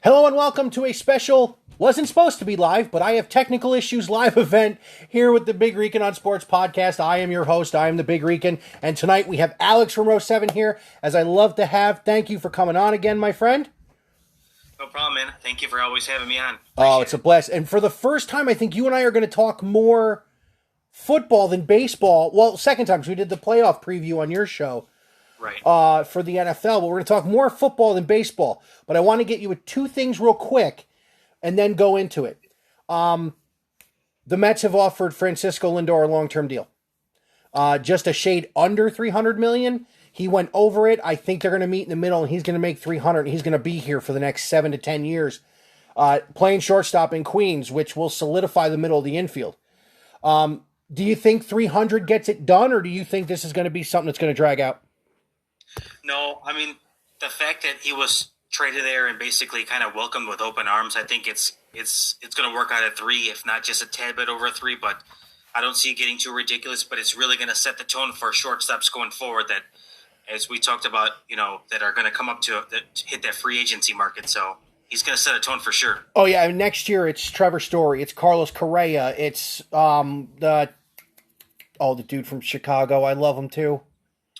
Hello and welcome to a special, wasn't supposed to be live, but I have technical issues live event here with the Big Rican on Sports podcast. I am your host. I am the Big Rican. And tonight we have Alex from Row 7 here, as I love to have. Thank you for coming on again, my friend. No problem, man. Thank you for always having me on. Oh, it's a blast. And for the first time, I think you and I are going to talk more football than baseball. Well, second time, because we did the playoff preview on your show. Right. For the NFL, but we're going to talk more football than baseball. But I want to get you with two things real quick and then go into it. The Mets have offered Francisco Lindor a long-term deal. Just a shade under $300 million. He went over it. I think they're going to meet in the middle, and he's going to make $300, and he's going to be here for the next 7 to 10 years, playing shortstop in Queens, which will solidify the middle of the infield. Do you think $300 gets it done, or do you think this is going to be something that's going to drag out? No, I mean, the fact that he was traded there and basically kind of welcomed with open arms, I think it's going to work out at 3, if not just a tad bit over 3, but I don't see it getting too ridiculous, but it's really going to set the tone for shortstops going forward that, as we talked about, that are going to come up to hit that free agency market. So he's going to set a tone for sure. Oh, yeah. And next year it's Trevor Story. It's Carlos Correa. It's the dude from Chicago. I love him too.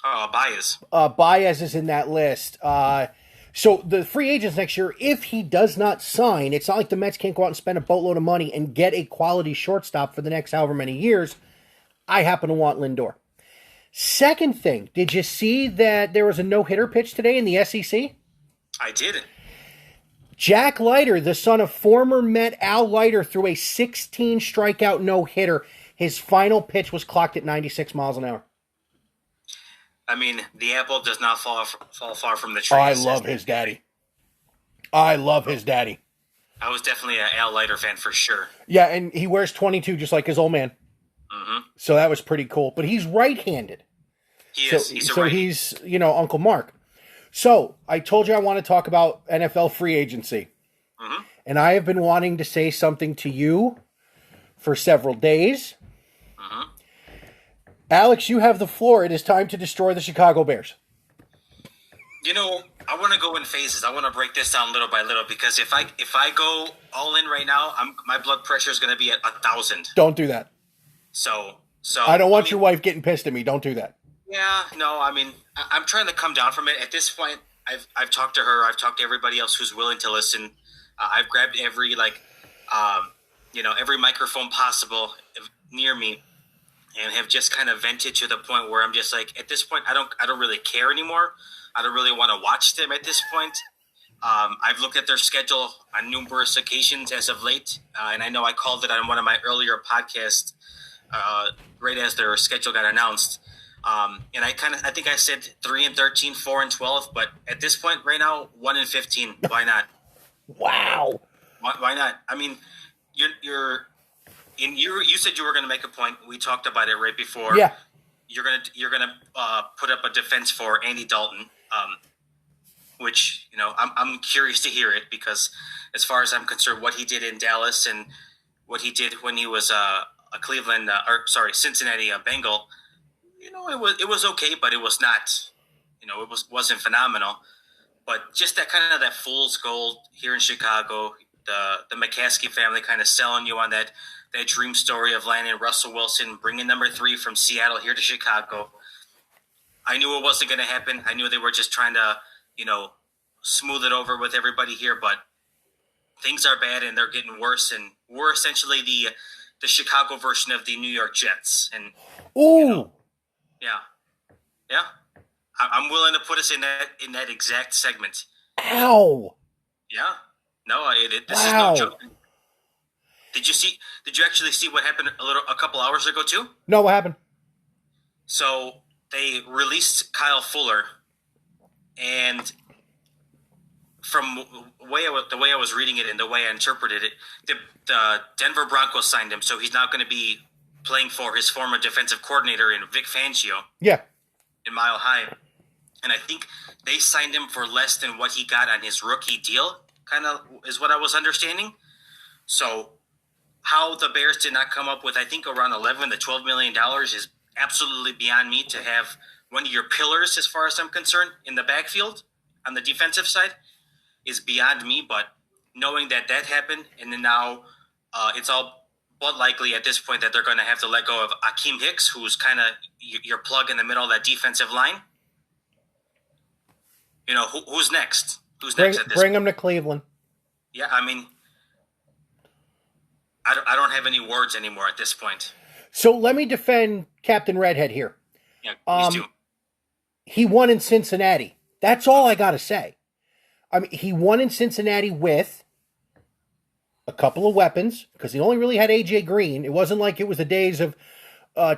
Oh, Baez. Baez is in that list. So the free agents next year, if he does not sign, it's not like the Mets can't go out and spend a boatload of money and get a quality shortstop for the next however many years. I happen to want Lindor. Second thing, did you see that there was a no-hitter pitch today in the SEC? I did. Jack Leiter, the son of former Met Al Leiter, threw a 16-strikeout no-hitter. His final pitch was clocked at 96 miles an hour. I mean, the apple does not fall far from the tree. I love his daddy. I was definitely an Al Leiter fan for sure. Yeah, and he wears 22 just like his old man. Mm-hmm. So that was pretty cool. But he's right-handed. He's Uncle Mark. So I told you I want to talk about NFL free agency. Mm-hmm. And I have been wanting to say something to you for several days. Mm-hmm. Alex, you have the floor. It is time to destroy the Chicago Bears. I want to go in phases. I want to break this down little by little because if I go all in right now, my blood pressure is going to be at 1,000. Don't do that. So I don't want your wife getting pissed at me. Don't do that. Yeah, no. I mean, I'm trying to come down from it. At this point, I've talked to her. I've talked to everybody else who's willing to listen. I've grabbed every every microphone possible near me. And have just kind of vented to the point where I'm just like, at this point, I don't really care anymore. I don't really want to watch them at this point. I've looked at their schedule on numerous occasions as of late, and I know I called it on one of my earlier podcasts right as their schedule got announced. And I think I said 3-13, 4-12, but at this point right now, 1-15. Why not? Wow. Why not? I mean, you said you were going to make a point. We talked about it right before. Yeah. You're gonna put up a defense for Andy Dalton, which I'm curious to hear it because as far as I'm concerned, what he did in Dallas and what he did when he was a Cincinnati Bengal, it was okay, but it was not, wasn't phenomenal. But just that fool's gold here in Chicago, the McCaskey family kind of selling you on that dream story of landing Russell Wilson, bringing number 3 from Seattle here to Chicago. I knew it wasn't going to happen. I knew they were just trying to, smooth it over with everybody here, but things are bad and they're getting worse. And we're essentially the Chicago version of the New York Jets. And ooh, yeah, I'm willing to put us in that exact segment. Ow. Yeah, no, this is wow. no joke. Did you actually see what happened a couple hours ago too? No, what happened? So they released Kyle Fuller, and from the way I was reading it and the way I interpreted it, the Denver Broncos signed him, so he's now going to be playing for his former defensive coordinator in Vic Fangio. Yeah. In Mile High. And I think they signed him for less than what he got on his rookie deal, kind of is what I was understanding. So how the Bears did not come up with, I think, around $11 to $12 million is absolutely beyond me. To have one of your pillars, as far as I'm concerned, in the backfield on the defensive side is beyond me. But knowing that happened, and then now it's all but likely at this point that they're going to have to let go of Akeem Hicks, who's kind of your plug in the middle of that defensive line. Who's next? Who's next at this Bring point? him to Cleveland. Yeah, I mean, I don't have any words anymore at this point. So let me defend Captain Redhead here. Yeah, please do. He won in Cincinnati. That's all I got to say. I mean, he won in Cincinnati with a couple of weapons because he only really had A.J. Green. It wasn't like it was the days of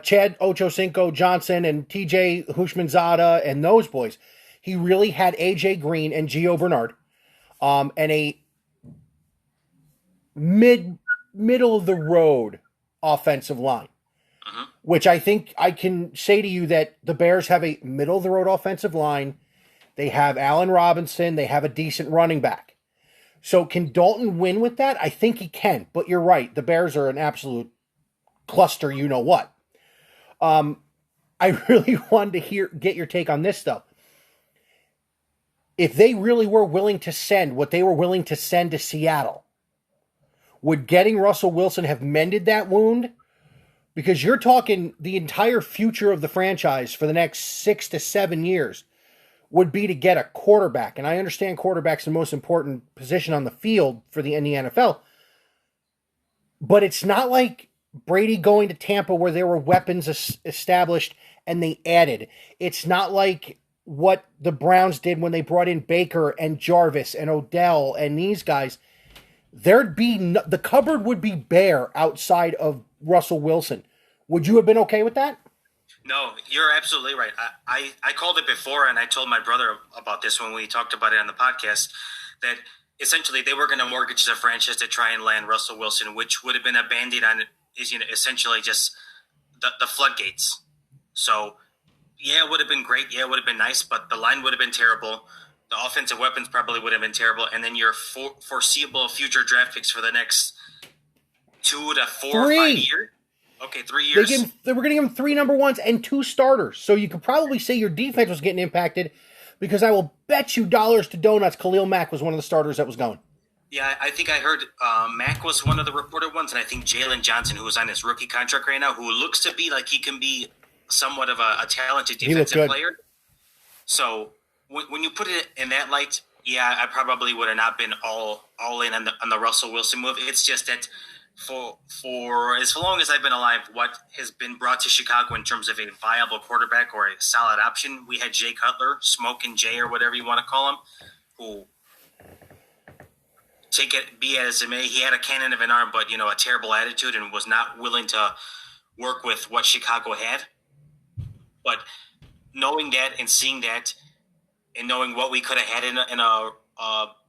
Chad Ochocinco Johnson and T.J. Hushmanzada and those boys. He really had A.J. Green and Gio Bernard and a middle of the road offensive line. Which I think I can say to you that the Bears have a middle of the road offensive line. They have Allen Robinson. They have a decent running back. So can Dalton win with that? I think he can. But you're right. The Bears are an absolute cluster. You know what? I really wanted to get your take on this stuff. If they really were willing to send what they were willing to send to Seattle, would getting Russell Wilson have mended that wound? Because you're talking the entire future of the franchise for the next 6 to 7 years would be to get a quarterback. And I understand quarterback's the most important position on the field in the NFL. But it's not like Brady going to Tampa where there were weapons established and they added. It's not like what the Browns did when they brought in Baker and Jarvis and Odell and these guys. The cupboard would be bare outside of Russell Wilson. Would you have been okay with that? No, you're absolutely right. I called it before, and I told my brother about this when we talked about it on the podcast, that essentially they were going to mortgage the franchise to try and land Russell Wilson, which would have been a Band-Aid on essentially just the floodgates. So, yeah, it would have been great. Yeah, it would have been nice, but the line would have been terrible. The offensive weapons probably would have been terrible. And then your foreseeable future draft picks for the next 2 to 4 or 5 years. Okay, 3 years. They were going to give him 3 number ones and 2 starters. So you could probably say your defense was getting impacted because I will bet you dollars to donuts Khalil Mack was one of the starters that was going. Yeah, I think I heard Mack was one of the reported ones, and I think Jalen Johnson, who was on his rookie contract right now, who looks to be like he can be somewhat of a talented defensive player. So when you put it in that light, yeah, I probably would have not been all in on the Russell Wilson move. It's just that for as long as I've been alive, what has been brought to Chicago in terms of a viable quarterback or a solid option, we had Jay Cutler, Smoking Jay or whatever you want to call him, who take it be as it may, he had a cannon of an arm, but a terrible attitude and was not willing to work with what Chicago had. But knowing that and seeing that and knowing what we could have had in a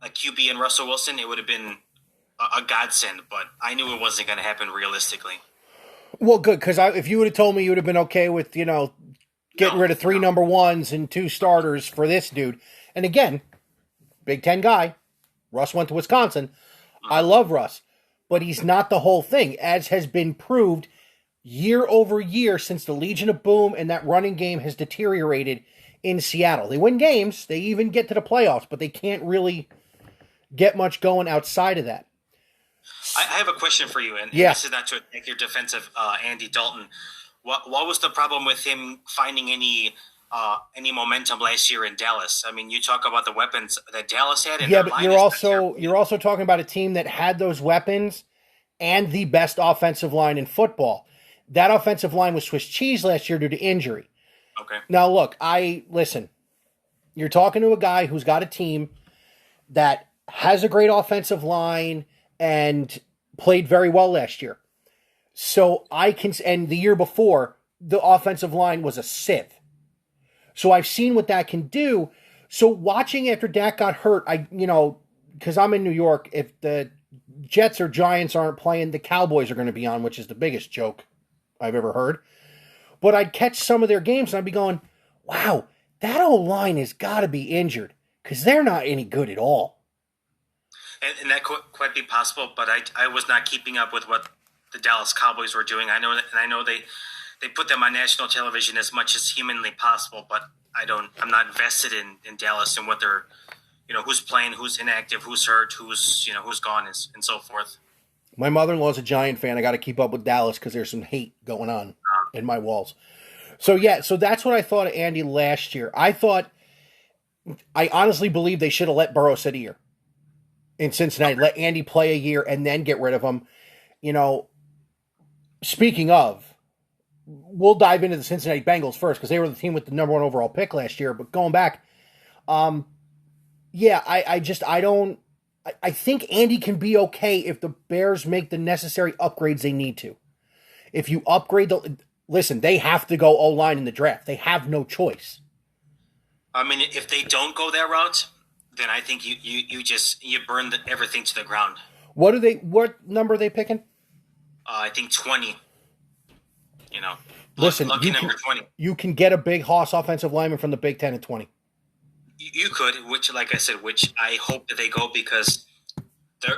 QB in Russell Wilson, it would have been a godsend, but I knew it wasn't going to happen realistically. Well, good, because if you would have told me you would have been okay with, getting rid of 3 number ones and 2 starters for this dude. And again, Big Ten guy, Russ went to Wisconsin. I love Russ, but he's not the whole thing, as has been proved year over year since the Legion of Boom and that running game has deteriorated in Seattle. They win games, they even get to the playoffs, but they can't really get much going outside of that. I have a question for you, and this is not to attack your defensive Andy Dalton. What was the problem with him finding any momentum last year in Dallas? I mean, you talk about the weapons that Dallas had. And but you're also talking about a team that had those weapons and the best offensive line in football. That offensive line was Swiss cheese last year due to injury. Okay. Now, look, listen. You're talking to a guy who's got a team that has a great offensive line and played very well last year. So and the year before, the offensive line was a sieve. So I've seen what that can do. So watching after Dak got hurt, because I'm in New York, if the Jets or Giants aren't playing, the Cowboys are going to be on, which is the biggest joke I've ever heard. But I'd catch some of their games and I'd be going, wow, that old line has got to be injured because they're not any good at all. And that could quite be possible, but I was not keeping up with what the Dallas Cowboys were doing. I know they put them on national television as much as humanly possible, but I'm not invested in Dallas and what they're who's playing, who's inactive, who's hurt, who's gone, and so forth. My mother-in-law's a Giant fan. I got to keep up with Dallas because there's some hate going on in my walls. So that's what I thought of Andy last year. I honestly believe they should have let Burrow sit a year in Cincinnati. Let Andy play a year and then get rid of him. Speaking of, we'll dive into the Cincinnati Bengals first because they were the team with the number 1 overall pick last year. But going back, I think Andy can be okay if the Bears make the necessary upgrades they need to. If you upgrade listen, they have to go O-line in the draft. They have no choice. I mean, if they don't go that route, then I think you burn everything to the ground. What number are they picking? I think 20. Listen, lucky number 20. You can get a big hoss offensive lineman from the Big Ten at 20. You could, which I hope that they go because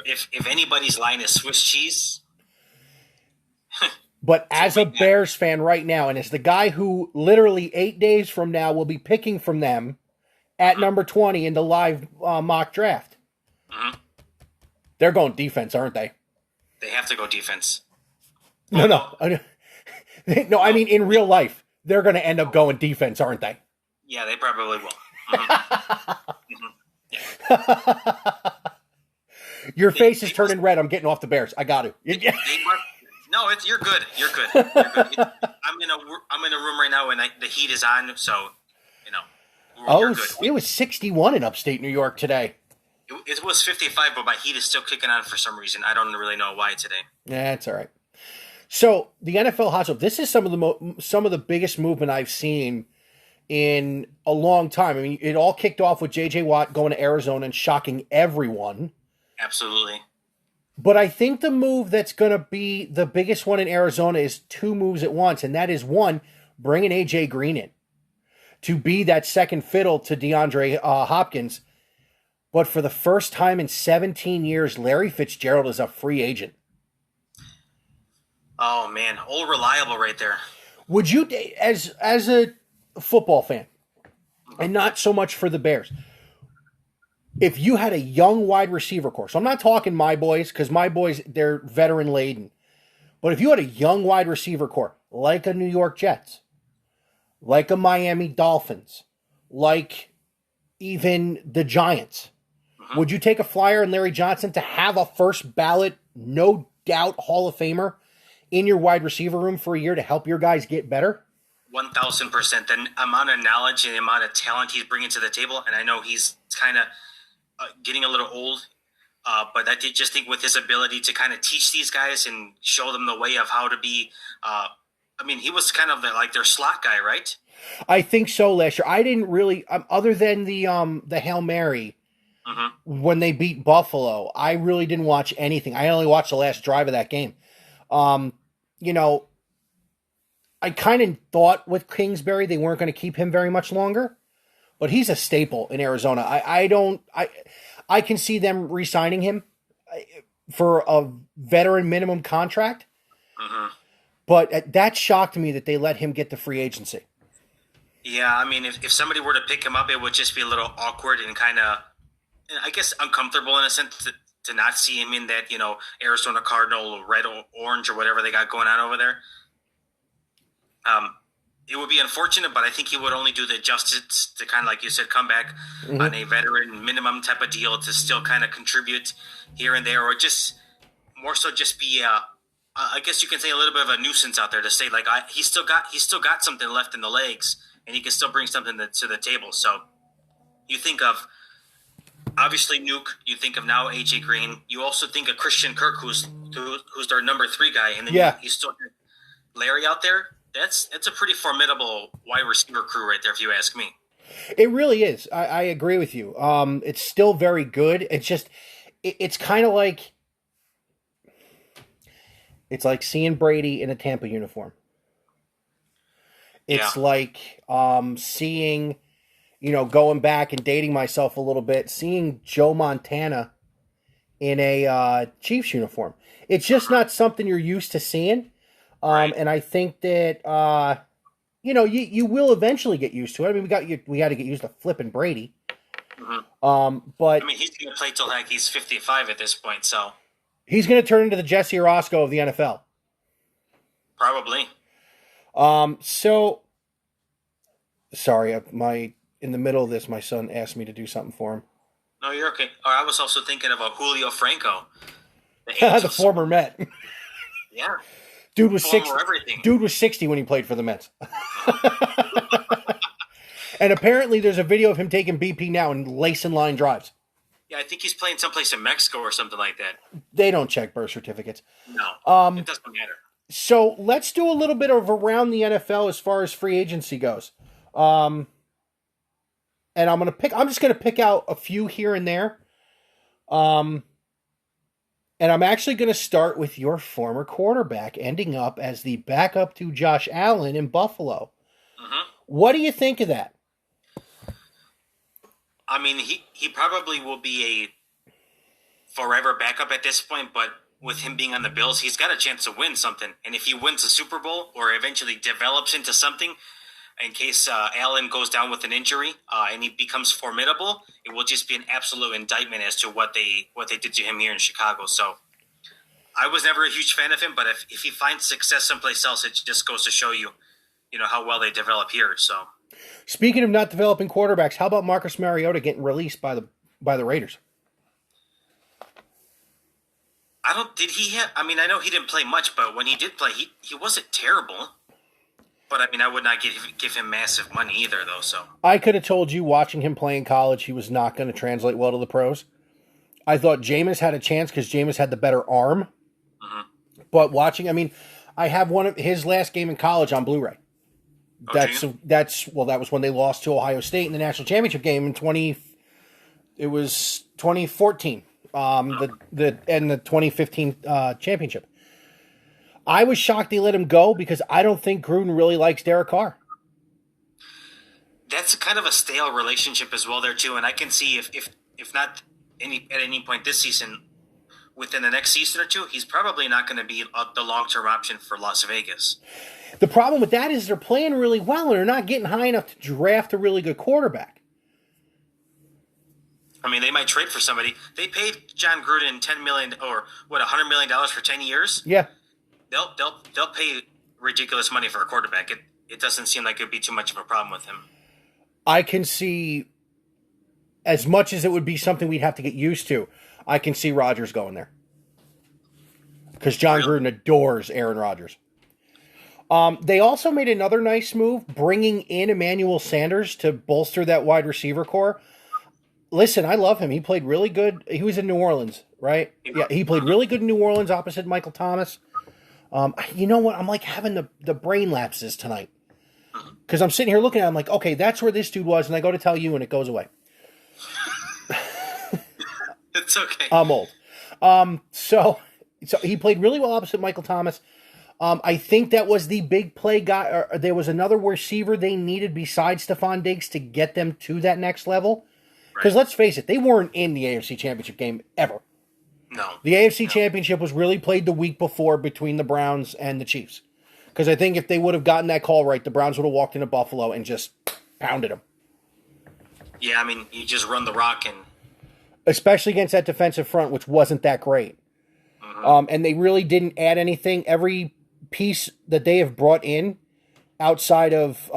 if anybody's line is Swiss cheese. But as a Bears fan right now, and as the guy who literally 8 days from now will be picking from them at number 20 in the live mock draft, they're going defense, aren't they? They have to go defense. No. No, I mean in real life, they're going to end up going defense, aren't they? Yeah, they probably will. Your face is turning red. I'm getting off the Bears. I got to. No, you're good. You're good. I'm in a room right now, and the heat is on, so you're good. It was 61 in upstate New York today. It was 55, but my heat is still kicking on for some reason. I don't really know why today. Yeah, it's all right. So the NFL Hotstove. This is some of the biggest movement I've seen in a long time. I mean, it all kicked off with J.J. Watt going to Arizona and shocking everyone. Absolutely. But I think the move that's going to be the biggest one in Arizona is 2 moves at once, and that is, 1, bringing A.J. Green in to be that second fiddle to DeAndre Hopkins. But for the first time in 17 years, Larry Fitzgerald is a free agent. Oh, man. Old reliable right there. Would you, as a football fan, and not so much for the Bears, if you had a young wide receiver core, so I'm not talking my boys, because my boys, they're veteran laden, but if you had a young wide receiver core, like a New York Jets, like a Miami Dolphins, like even the Giants, would you take a flyer on Larry Johnson to have a first ballot, no doubt Hall of Famer in your wide receiver room for a year to help your guys get better? 1,000%. The amount of knowledge and the amount of talent he's bringing to the table, and I know he's kind of getting a little old, but I just think with his ability to kind of teach these guys and show them the way of how to be, he was kind of like their slot guy, right? I think so last year. I didn't really, other than the Hail Mary, when they beat Buffalo, I really didn't watch anything. I only watched the last drive of that game. I kind of thought with Kingsbury they weren't going to keep him very much longer, but he's a staple in Arizona. I can see them re-signing him for a veteran minimum contract, but that shocked me that they let him get the free agency. Yeah, I mean, if somebody were to pick him up, it would just be a little awkward and kind of, I guess, uncomfortable in a sense to not see him in that, Arizona Cardinal, red or orange or whatever they got going on over there. It would be unfortunate, but I think he would only do the justice to kind of, like you said, come back on a veteran minimum type of deal to still kind of contribute here and there, or just more so just be, I guess you can say, a little bit of a nuisance out there to say, like, he's still got something left in the legs, and he can still bring something to the table. So you think of, obviously, Nuke. You think of now A.J. Green. You also think of Christian Kirk, who's their number 3 guy, and then you still have Larry out there. That's a pretty formidable wide receiver crew right there, if you ask me. It really is. I agree with you. It's still very good. It's just, it's kind of like, it's like seeing Brady in a Tampa uniform. It's like seeing, going back and dating myself a little bit, seeing Joe Montana in a Chiefs uniform. It's just not something you're used to seeing. Right. And I think that, you will eventually get used to it. I mean, we got to get used to flipping Brady. But I mean, he's going to play till like he's 55 at this point, so he's going to turn into the Jesse Orosco of the NFL. probably. So sorry, in the middle of this, my son asked me to do something for him. No, you're okay. Or I was also thinking about Julio Franco, the The Angels. former Met. Yeah, Dude was former 60. everything. Dude was 60 when he played for the Mets. And apparently there's a video of him taking BP now and lacing line drives. Yeah, I think he's playing someplace in Mexico or something like that. They don't check birth certificates. No, it doesn't matter. So let's do a little bit of around the NFL as far as free agency goes. And I'm just gonna pick out a few here and there. And I'm actually gonna start with your former quarterback ending up as the backup to Josh Allen in Buffalo. What do you think of that? I mean, he probably will be a forever backup at this point, but with him being on the Bills, he's got a chance to win something. And if he wins a Super Bowl or eventually develops into something, in case Allen goes down with an injury and he becomes formidable, it will just be an absolute indictment as to what they did to him here in Chicago. So I was never a huge fan of him, but if he finds success someplace else, it just goes to show you, how well they develop here. So. Speaking of not developing quarterbacks, how about Marcus Mariota getting released by the Raiders? I know he didn't play much, but when he did play, he wasn't terrible. But I would not give him massive money either, though. So I could have told you watching him play in college, he was not going to translate well to the pros. I thought Jameis had a chance because Jameis had the better arm. But watching, I have one of his last game in college on Blu-ray. That was when they lost to Ohio State in the national championship game in 2014. The 2015 championship. I was shocked they let him go because I don't think Gruden really likes Derek Carr. That's kind of a stale relationship as well there too, and I can see if not at any point this season, within the next season or two, he's probably not going to be the long-term option for Las Vegas. The problem with that is they're playing really well and they're not getting high enough to draft a really good quarterback. They might trade for somebody. They paid John Gruden $10 million or $100 million for 10 years. Yeah, they'll pay ridiculous money for a quarterback. It doesn't seem like it'd be too much of a problem with him. I can see, as much as it would be something we'd have to get used to, I can see Rodgers going there because John Gruden adores Aaron Rodgers. They also made another nice move, bringing in Emmanuel Sanders to bolster that wide receiver core. Listen, I love him. He played really good. He was in New Orleans, right? Yeah, he played really good in New Orleans opposite Michael Thomas. You know what? I'm like having the brain lapses tonight because I'm sitting here looking at him like, okay, that's where this dude was, and I go to tell you, and it goes away. It's okay. I'm old. So he played really well opposite Michael Thomas. I think that was the big play guy. Or there was another receiver they needed besides Stephon Diggs to get them to that next level. Because let's face it, they weren't in the AFC Championship game ever. No. The AFC Championship was really played the week before between the Browns and the Chiefs. Because I think if they would have gotten that call right, the Browns would have walked into Buffalo and just pounded them. Yeah, you just run the rock and... Especially against that defensive front, which wasn't that great. And they really didn't add anything. Every piece that they have brought in, outside of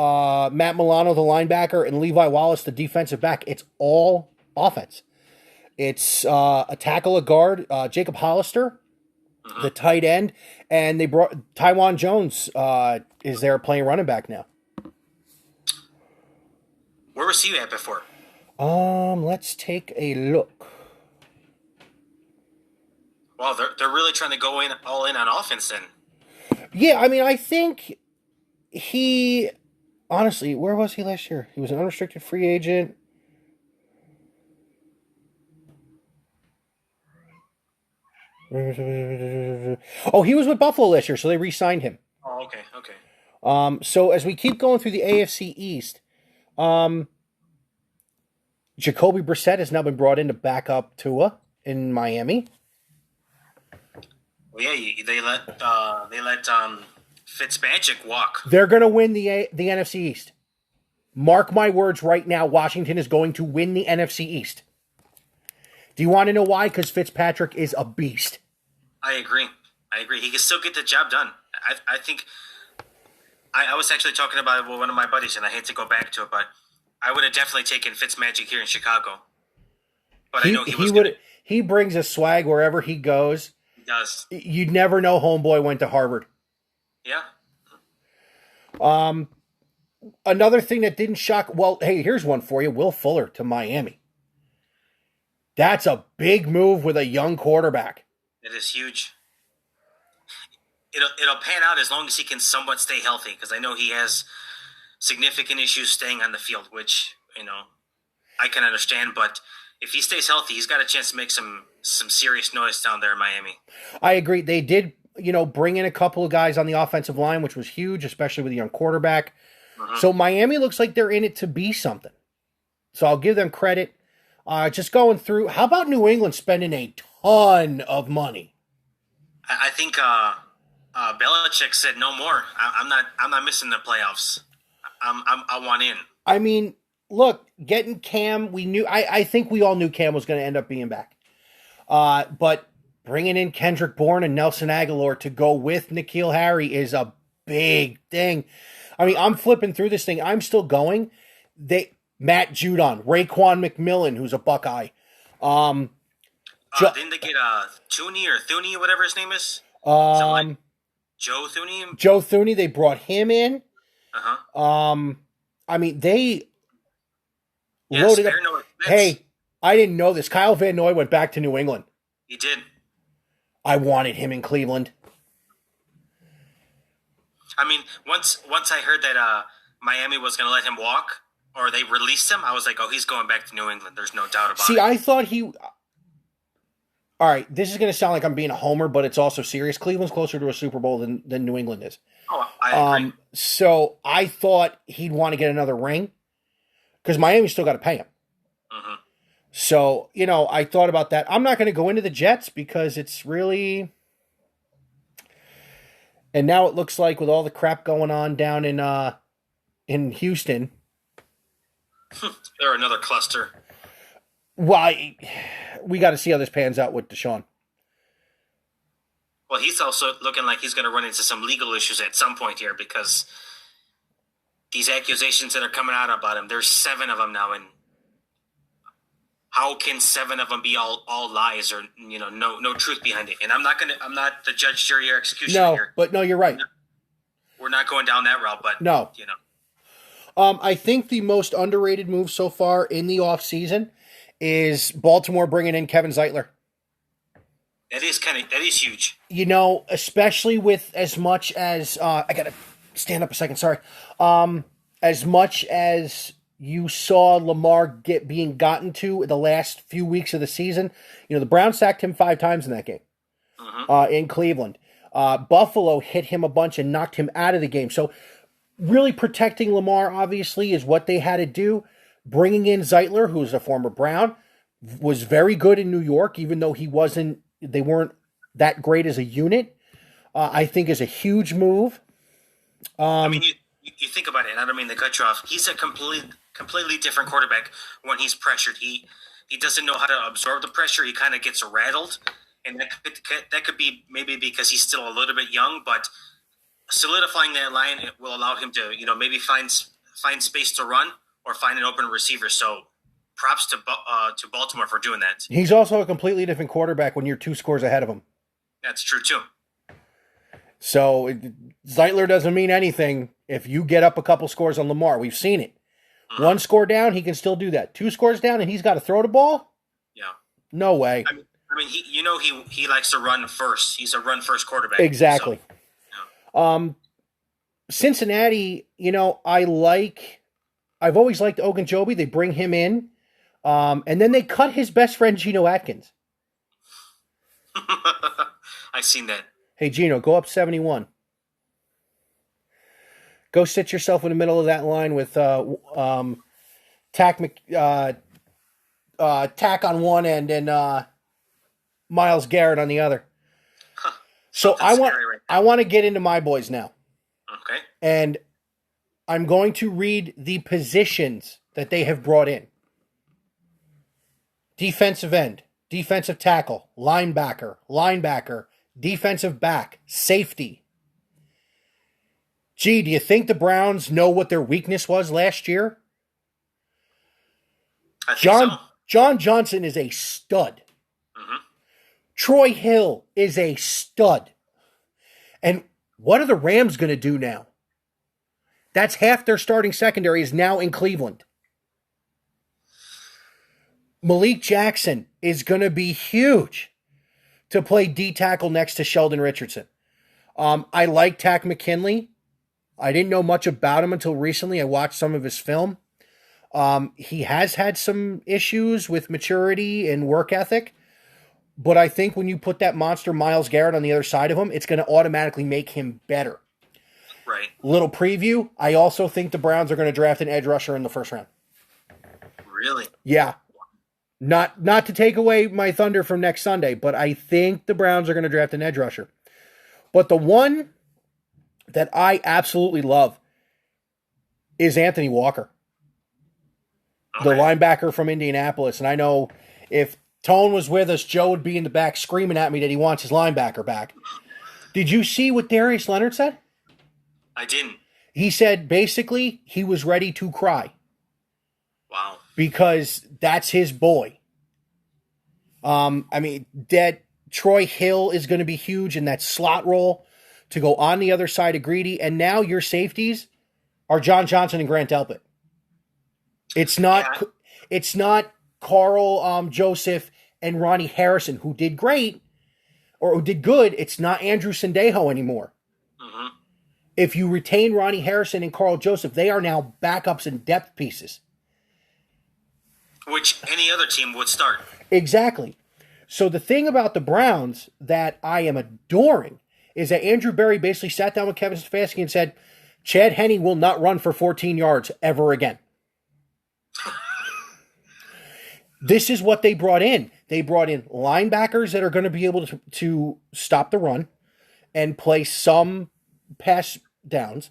Matt Milano, the linebacker, and Levi Wallace, the defensive back, it's all offense. It's a tackle, a guard, Jacob Hollister, the tight end, and they brought Tywan Jones is there playing running back now. Where was he at before? Let's take a look. Well, they're really trying to go all in on offense then. Yeah, I think he, honestly, where was he last year? He was an unrestricted free agent. Oh, he was with Buffalo last year, so they re-signed him. Oh, okay. So as we keep going through the AFC East, Jacoby Brissett has now been brought in to back up Tua in Miami. Well, yeah, they let Fitzmagic walk. They're going to win the NFC East. Mark my words right now, Washington is going to win the NFC East. Do you want to know why? Because Fitzpatrick is a beast. I agree. He can still get the job done. I think I was actually talking about it with one of my buddies, and I hate to go back to it, but I would have definitely taken Fitzmagic here in Chicago. But I know he brings a swag wherever he goes. He does. You'd never know homeboy went to Harvard. Yeah. Another thing that didn't shock. Well, hey, here's one for you: Will Fuller to Miami. That's a big move with a young quarterback. It is huge. It'll pan out as long as he can somewhat stay healthy, because I know he has significant issues staying on the field, which, I can understand. But if he stays healthy, he's got a chance to make some serious noise down there in Miami. I agree. They did, bring in a couple of guys on the offensive line, which was huge, especially with a young quarterback. Mm-hmm. So Miami looks like they're in it to be something. So I'll give them credit. Just going through, how about New England spending a ton of money? I think Belichick said no more. I'm not missing the playoffs. I want in. I mean, look, getting Cam, I think we all knew Cam was going to end up being back. But bringing in Kendrick Bourne and Nelson Aguilar to go with N'Keal Harry is a big thing. I mean, I'm flipping through this thing. I'm still going. Matt Judon, Raekwon McMillan, who's a Buckeye. Didn't they get Thuney or Thuney, whatever his name is? Joe Thuney? Joe Thuney, they brought him in. Uh-huh. I mean, they loaded up. Hey, I didn't know this. Kyle Van Noy went back to New England. He did. I wanted him in Cleveland. I mean, once I heard that Miami was going to let him walk, or they released him, I was like, oh, he's going back to New England. There's no doubt about it. See, I thought all right, this is going to sound like I'm being a homer, but it's also serious. Cleveland's closer to a Super Bowl than New England is. Oh, I agree. So I thought he'd want to get another ring because Miami's still got to pay him. Mm-hmm. So, I thought about that. I'm not going to go into the Jets because it's really... And now it looks like with all the crap going on down in Houston... They're another cluster. Why? We got to see how this pans out with Deshaun. Well, he's also looking like he's going to run into some legal issues at some point here because these accusations that are coming out about him, there's 7 of them now, and how can 7 of them be all lies or no truth behind it? And I'm not the judge, jury, or executioner here. But you're right. We're not going down that route, but no. I think the most underrated move so far in the offseason is Baltimore bringing in Kevin Zeitler. That is huge. Especially with as much as I gotta stand up a second. Sorry. As much as you saw Lamar being gotten to the last few weeks of the season, the Browns sacked him 5 times in that game. Mm-hmm. In Cleveland, Buffalo hit him a bunch and knocked him out of the game. So. Really protecting Lamar, obviously, is what they had to do. Bringing in Zeitler, who's a former Brown, was very good in New York, even though they weren't that great as a unit. I think is a huge move. I mean, you think about it, and I don't mean to cut you off. He's a completely different quarterback when he's pressured. He doesn't know how to absorb the pressure. He kind of gets rattled, and that could be maybe because he's still a little bit young, but solidifying that line will allow him to, maybe find space to run or find an open receiver. So, props to Baltimore for doing that. He's also a completely different quarterback when you're 2 scores ahead of him. That's true too. So, Zeitler doesn't mean anything if you get up a couple scores on Lamar. We've seen it. Mm-hmm. 1 score down, he can still do that. 2 scores down, and he's got to throw the ball. Yeah. No way. I mean, he likes to run first. He's a run first quarterback. Exactly. So. Cincinnati, I've always liked Ogunjobi. They bring him in, and then they cut his best friend, Geno Atkins. I've seen that. Hey, Geno, go up 71. Go sit yourself in the middle of that line with Tack on one end and Myles Garrett on the other. So I want to get into my boys now. Okay. And I'm going to read the positions that they have brought in. Defensive end, defensive tackle, linebacker, defensive back, safety. Gee, do you think the Browns know what their weakness was last year? I think so. John Johnson is a stud. Mm-hmm. Troy Hill is a stud. And what are the Rams going to do now? That's half their starting secondary is now in Cleveland. Malik Jackson is going to be huge to play D-tackle next to Sheldon Richardson. I like Tack McKinley. I didn't know much about him until recently. I watched some of his film. He has had some issues with maturity and work ethic, but I think when you put that monster Myles Garrett on the other side of him, it's going to automatically make him better. Right. Little preview, I also think the Browns are going to draft an edge rusher in the first round. Really? Yeah. Not to take away my thunder from next Sunday, but I think the Browns are going to draft an edge rusher. But the one that I absolutely love is Anthony Walker, the linebacker from Indianapolis. And I know if Tone was with us, Joe would be in the back screaming at me that he wants his linebacker back. Did you see what Darius Leonard said? I didn't. He said basically he was ready to cry. Wow. Because that's his boy. That Troy Hill is going to be huge in that slot role to go on the other side of Greedy. And now your safeties are John Johnson and Grant Delpit. It's not Carl Joseph and Ronnie Harrison, who did great or who did good. It's not Andrew Sendejo anymore. Mm-hmm. If you retain Ronnie Harrison and Carl Joseph, they are now backups and depth pieces. Which any other team would start. Exactly. So the thing about the Browns that I am adoring is that Andrew Berry basically sat down with Kevin Stefanski and said, Chad Henne will not run for 14 yards ever again. This is what they brought in. They brought in linebackers that are going to be able to stop the run and play some pass downs.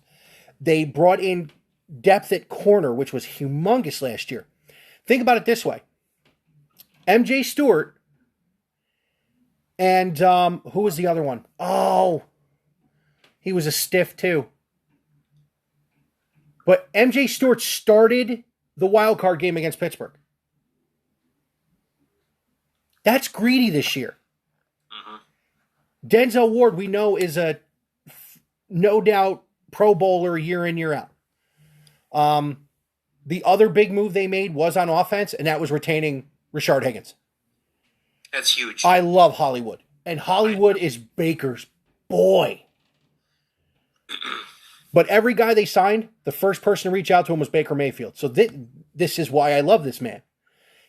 They brought in depth at corner, which was humongous last year. Think about it this way. MJ Stewart and who was the other one? Oh, he was a stiff too. But MJ Stewart started the wild card game against Pittsburgh. That's Greedy this year. Mm-hmm. Denzel Ward, we know, is a no doubt Pro Bowler year in, year out. The other big move they made was on offense, and that was retaining Rashard Higgins. That's huge. I love Hollywood. And Hollywood is Baker's boy. But every guy they signed, the first person to reach out to him was Baker Mayfield. So this is why I love this man.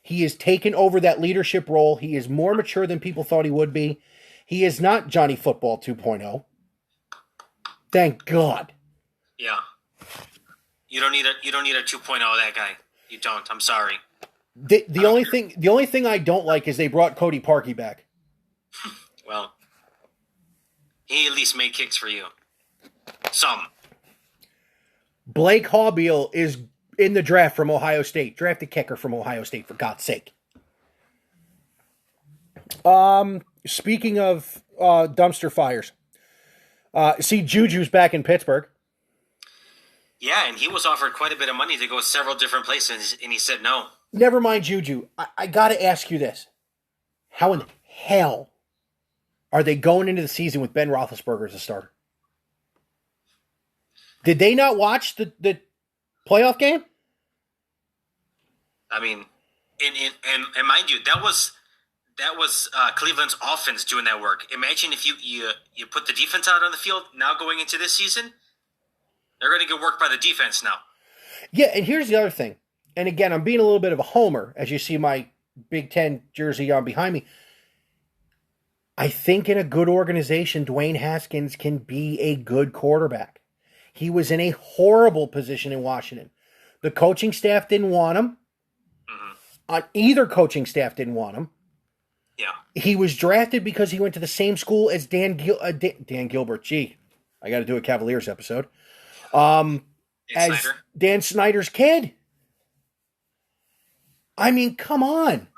He has taken over that leadership role. He is more mature than people thought he would be. He is not Johnny Football 2.0. Thank God. Yeah. You don't need a 2.0 of that guy. You don't. I'm sorry. The only thing I don't like is they brought Cody Parkey back. Well, he at least made kicks for you. Some. Blake Haubeil is in the draft from Ohio State. Draft a kicker from Ohio State, for God's sake. Speaking of dumpster fires, see Juju's back in Pittsburgh. Yeah, and he was offered quite a bit of money to go several different places, and he said no. Never mind Juju. I got to ask you this. How in hell are they going into the season with Ben Roethlisberger as a starter? Did they not watch the playoff game? I mean, and mind you, that was Cleveland's offense doing that work. Imagine if you put the defense out on the field now going into this season. They're going to get worked by the defense now. Yeah, and here's the other thing. And again, I'm being a little bit of a homer, as you see my Big Ten jersey on behind me. I think in a good organization, Dwayne Haskins can be a good quarterback. He was in a horrible position in Washington. The coaching staff didn't want him. Mm-hmm. Either coaching staff didn't want him. Yeah. He was drafted because he went to the same school as Dan Gilbert. Gee, I got to do a Cavaliers episode. Yeah, as Snyder. Dan Snyder's kid. I mean, come on.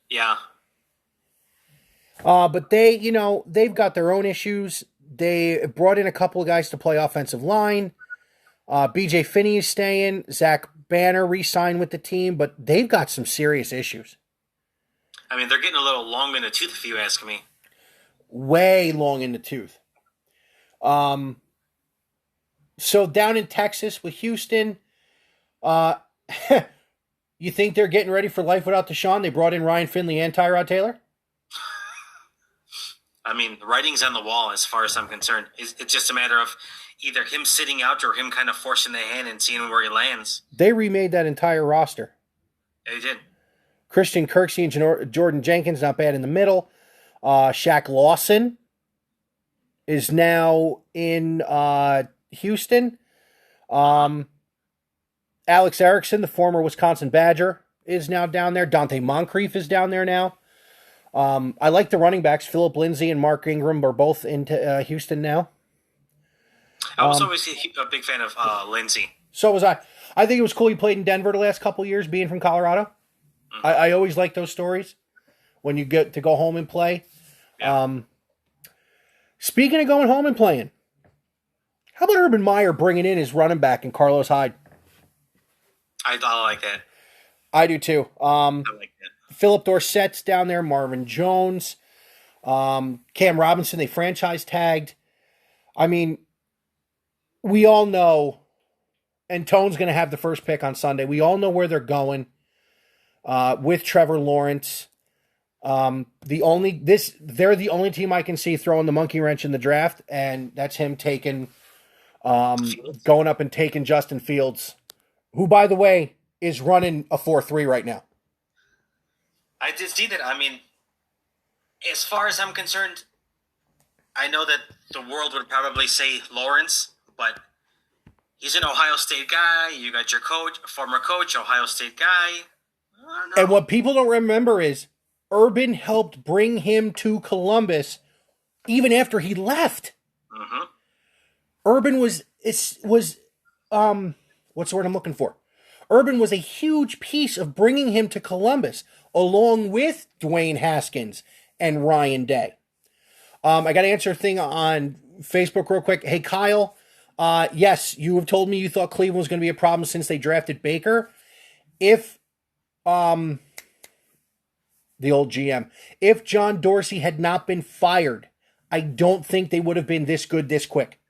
Yeah. But they've got their own issues. They brought in a couple of guys to play offensive line. BJ Finney is staying. Zach Banner re-signed with the team, but they've got some serious issues. I mean, they're getting a little long in the tooth, if you ask me. Way long in the tooth. So down in Texas with Houston, you think they're getting ready for life without Deshaun? They brought in Ryan Finley and Tyrod Taylor? I mean, the writing's on the wall as far as I'm concerned. It's just a matter of either him sitting out or him kind of forcing the hand and seeing where he lands. They remade that entire roster. Yeah, he did. Christian Kirksey and Jordan Jenkins, not bad in the middle. Shaq Lawson is now in Houston. Alex Erickson, the former Wisconsin Badger, is now down there. Dante Moncrief is down there now. I like the running backs. Philip Lindsay and Mark Ingram are both into Houston now. I was always a big fan of Lindsay. So was I. I think it was cool he played in Denver the last couple of years, being from Colorado. Mm-hmm. I always like those stories when you get to go home and play. Yeah. Speaking of going home and playing, how about Urban Meyer bringing in his running back and Carlos Hyde? I like that. I do too. I like that. Philip Dorsett's down there, Marvin Jones, Cam Robinson, they franchise tagged. I mean, we all know, and Tone's going to have the first pick on Sunday. We all know where they're going with Trevor Lawrence. They're the only team I can see throwing the monkey wrench in the draft, and that's him taking, going up and taking Justin Fields, who, by the way, is running a 4.3 right now. I did see that. I mean, as far as I'm concerned, I know that the world would probably say Lawrence, but he's an Ohio State guy. You got your coach, former coach, Ohio State guy. I don't know. And what people don't remember is Urban helped bring him to Columbus even after he left. Mm-hmm. Urban was what's the word I'm looking for? Urban was a huge piece of bringing him to Columbus, along with Dwayne Haskins and Ryan Day. I got to answer a thing on Facebook real quick. Hey, Kyle, yes, you have told me you thought Cleveland was going to be a problem since they drafted Baker. If, the old GM, if John Dorsey had not been fired, I don't think they would have been this good this quick.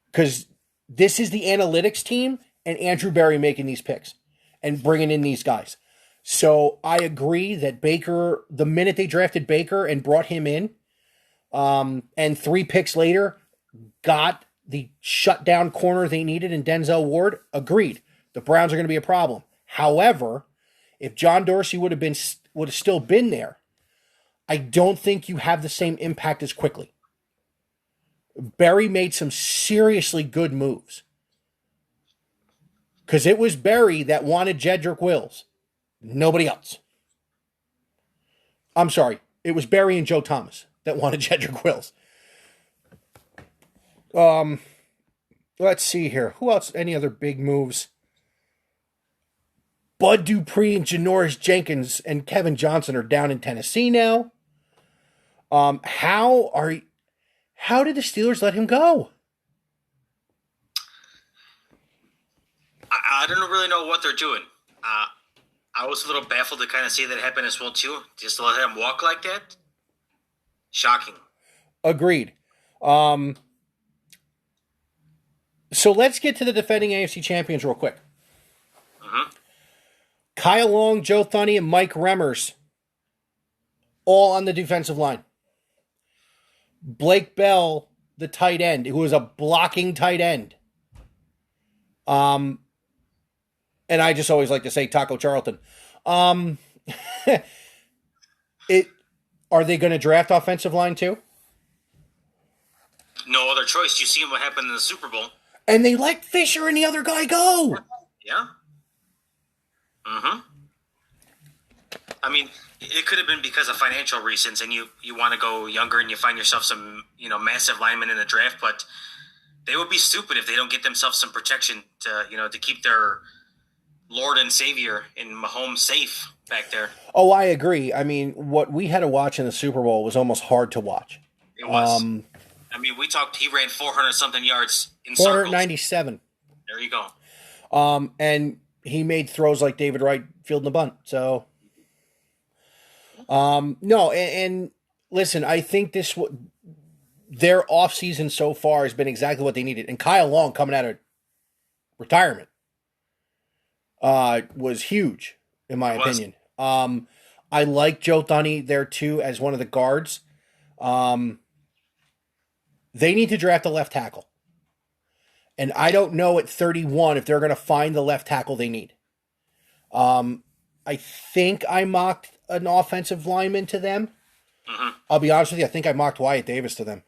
Because this is the analytics team and Andrew Berry making these picks and bringing in these guys. So I agree that Baker, the minute they drafted Baker and brought him in, and 3 picks later, got the shutdown corner they needed in Denzel Ward, agreed. The Browns are going to be a problem. However, if John Dorsey would have still been there, I don't think you have the same impact as quickly. Berry made some seriously good moves. Because it was Berry that wanted Jedrick Wills. Nobody else. I'm sorry. It was Berry and Joe Thomas that wanted Jedrick Wills. Let's see here. Who else? Any other big moves? Bud Dupree and Janoris Jenkins and Kevin Johnson are down in Tennessee now. How did the Steelers let him go? I don't really know what they're doing. I was a little baffled to kind of see that happen as well, too. Just to let him walk like that? Shocking. Agreed. So let's get to the defending AFC champions real quick. Mm-hmm. Kyle Long, Joe Thuney, and Mike Remmers, all on the defensive line. Blake Bell, the tight end, who was a blocking tight end. And I just always like to say Taco Charlton. Are they going to draft offensive line too? No other choice. You see what happened in the Super Bowl. And they let Fisher and the other guy go. Yeah. Mm-hmm. I mean, it could have been because of financial reasons, and you want to go younger, and you find yourself some massive linemen in the draft. But They would be stupid if they don't get themselves some protection to keep their Lord and Savior in Mahomes safe back there. Oh, I agree. I mean, what we had to watch in the Super Bowl was almost hard to watch. It was. I mean, we talked. He ran 400 something yards in circles. 497. There you go. And he made throws like David Wright fielding the bunt. So, no, and listen, I think their offseason so far has been exactly what they needed. And Kyle Long coming out of retirement was huge, in my opinion. I like Joe Thuney there too as one of the guards. They need to draft a left tackle. And I don't know at 31 if they're going to find the left tackle they need. I think I mocked an offensive lineman to them. Mm-hmm. I'll be honest with you. I think I mocked Wyatt Davis to them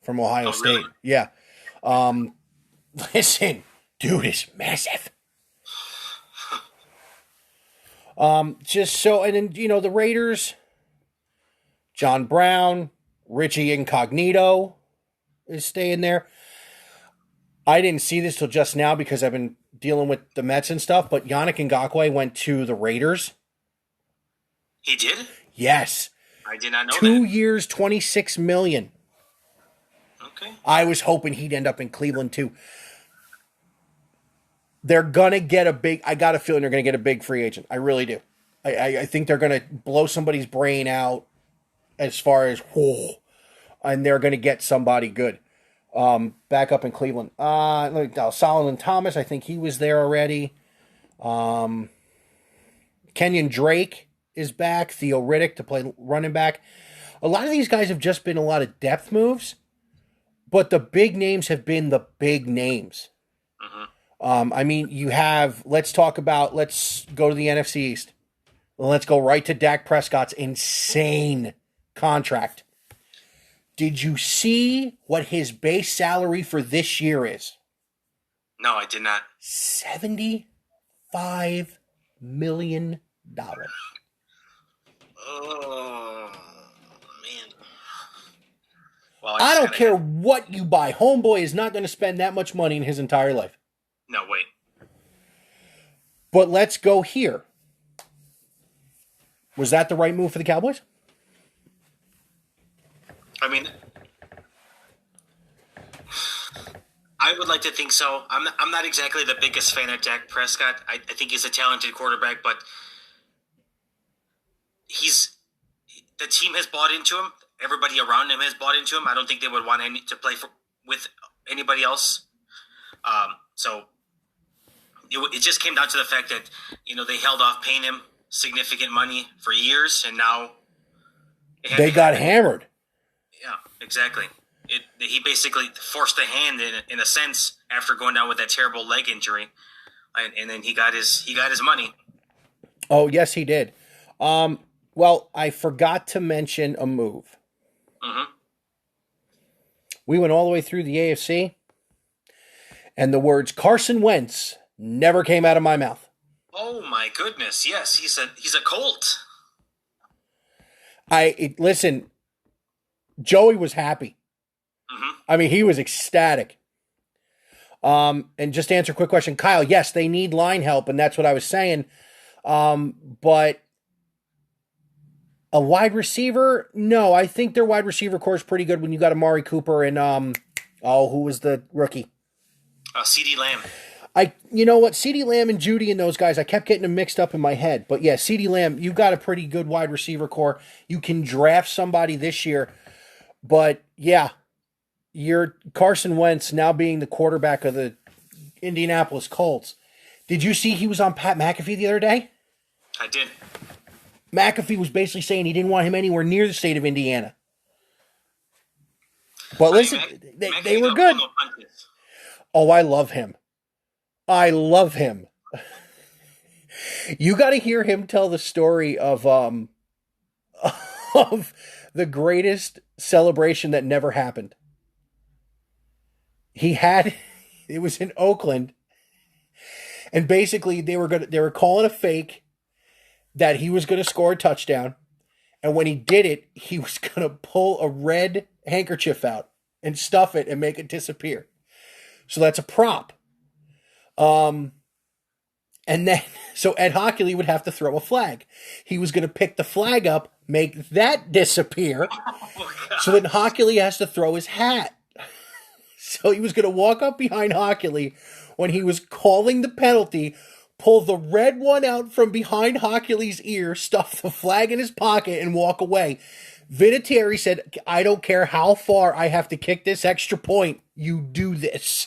from Ohio State. Really? Yeah. Listen, dude is massive. Just so, and then, the Raiders, John Brown, Richie Incognito is staying there. I didn't see this till just now because I've been dealing with the Mets and stuff, but Yannick Ngakoue went to the Raiders. He did? Yes. I did not know 2 years, $26 million. Okay. I was hoping he'd end up in Cleveland too. They're going to get I got a feeling they're going to get a big free agent. I really do. I think they're going to blow somebody's brain out as far as, and they're going to get somebody good. Back up in Cleveland. Solomon Thomas, I think he was there already. Kenyon Drake is back. Theo Riddick to play running back. A lot of these guys have just been a lot of depth moves, but the big names have been the big names. Mm-hmm. I mean, let's go to the NFC East. Let's go right to Dak Prescott's insane contract. Did you see what his base salary for this year is? No, I did not. $75 million. Oh, man. Well, I don't care what you buy. Homeboy is not going to spend that much money in his entire life. No, wait. But let's go here. Was that the right move for the Cowboys? I mean, I would like to think so. I'm not exactly the biggest fan of Dak Prescott. I think he's a talented quarterback, but the team has bought into him. Everybody around him has bought into him. I don't think they would want to play with anybody else. So it just came down to the fact that they held off paying him significant money for years, and now they got hammered. Yeah, exactly. He basically forced the hand in a sense after going down with that terrible leg injury, and then he got his money. Oh yes, he did. Well, I forgot to mention a move. Mm-hmm. We went all the way through the AFC, and the words Carson Wentz never came out of my mouth. Oh my goodness! Yes, he's a Colt. Listen. Joey was happy. Mm-hmm. I mean, he was ecstatic. And just to answer a quick question, Kyle, yes, they need line help, and that's what I was saying. But a wide receiver? No, I think their wide receiver core is pretty good when you got Amari Cooper and, who was the rookie? CeeDee Lamb. You know what? CeeDee Lamb and Judy and those guys, I kept getting them mixed up in my head. But yeah, CeeDee Lamb, you got a pretty good wide receiver core. You can draft somebody this year. But yeah, you're Carson Wentz now being the quarterback of the Indianapolis Colts. Did you see he was on Pat McAfee the other day? I did. McAfee was basically saying he didn't want him anywhere near the state of Indiana. But listen, they were good. Oh, I love him. I love him. You got to hear him tell the story of the greatest celebration that never happened. It was in Oakland, and basically they were calling a fake that he was going to score a touchdown, and when he did it, he was going to pull a red handkerchief out and stuff it and make it disappear. So that's a prop. And then, so Ed Hockley would have to throw a flag. He was going to pick the flag up, make that disappear. So then Hockley has to throw his hat. So he was going to walk up behind Hockley when he was calling the penalty, pull the red one out from behind Hockley's ear, stuff the flag in his pocket, and walk away. Vinatieri said, I don't care how far I have to kick this extra point, you do this.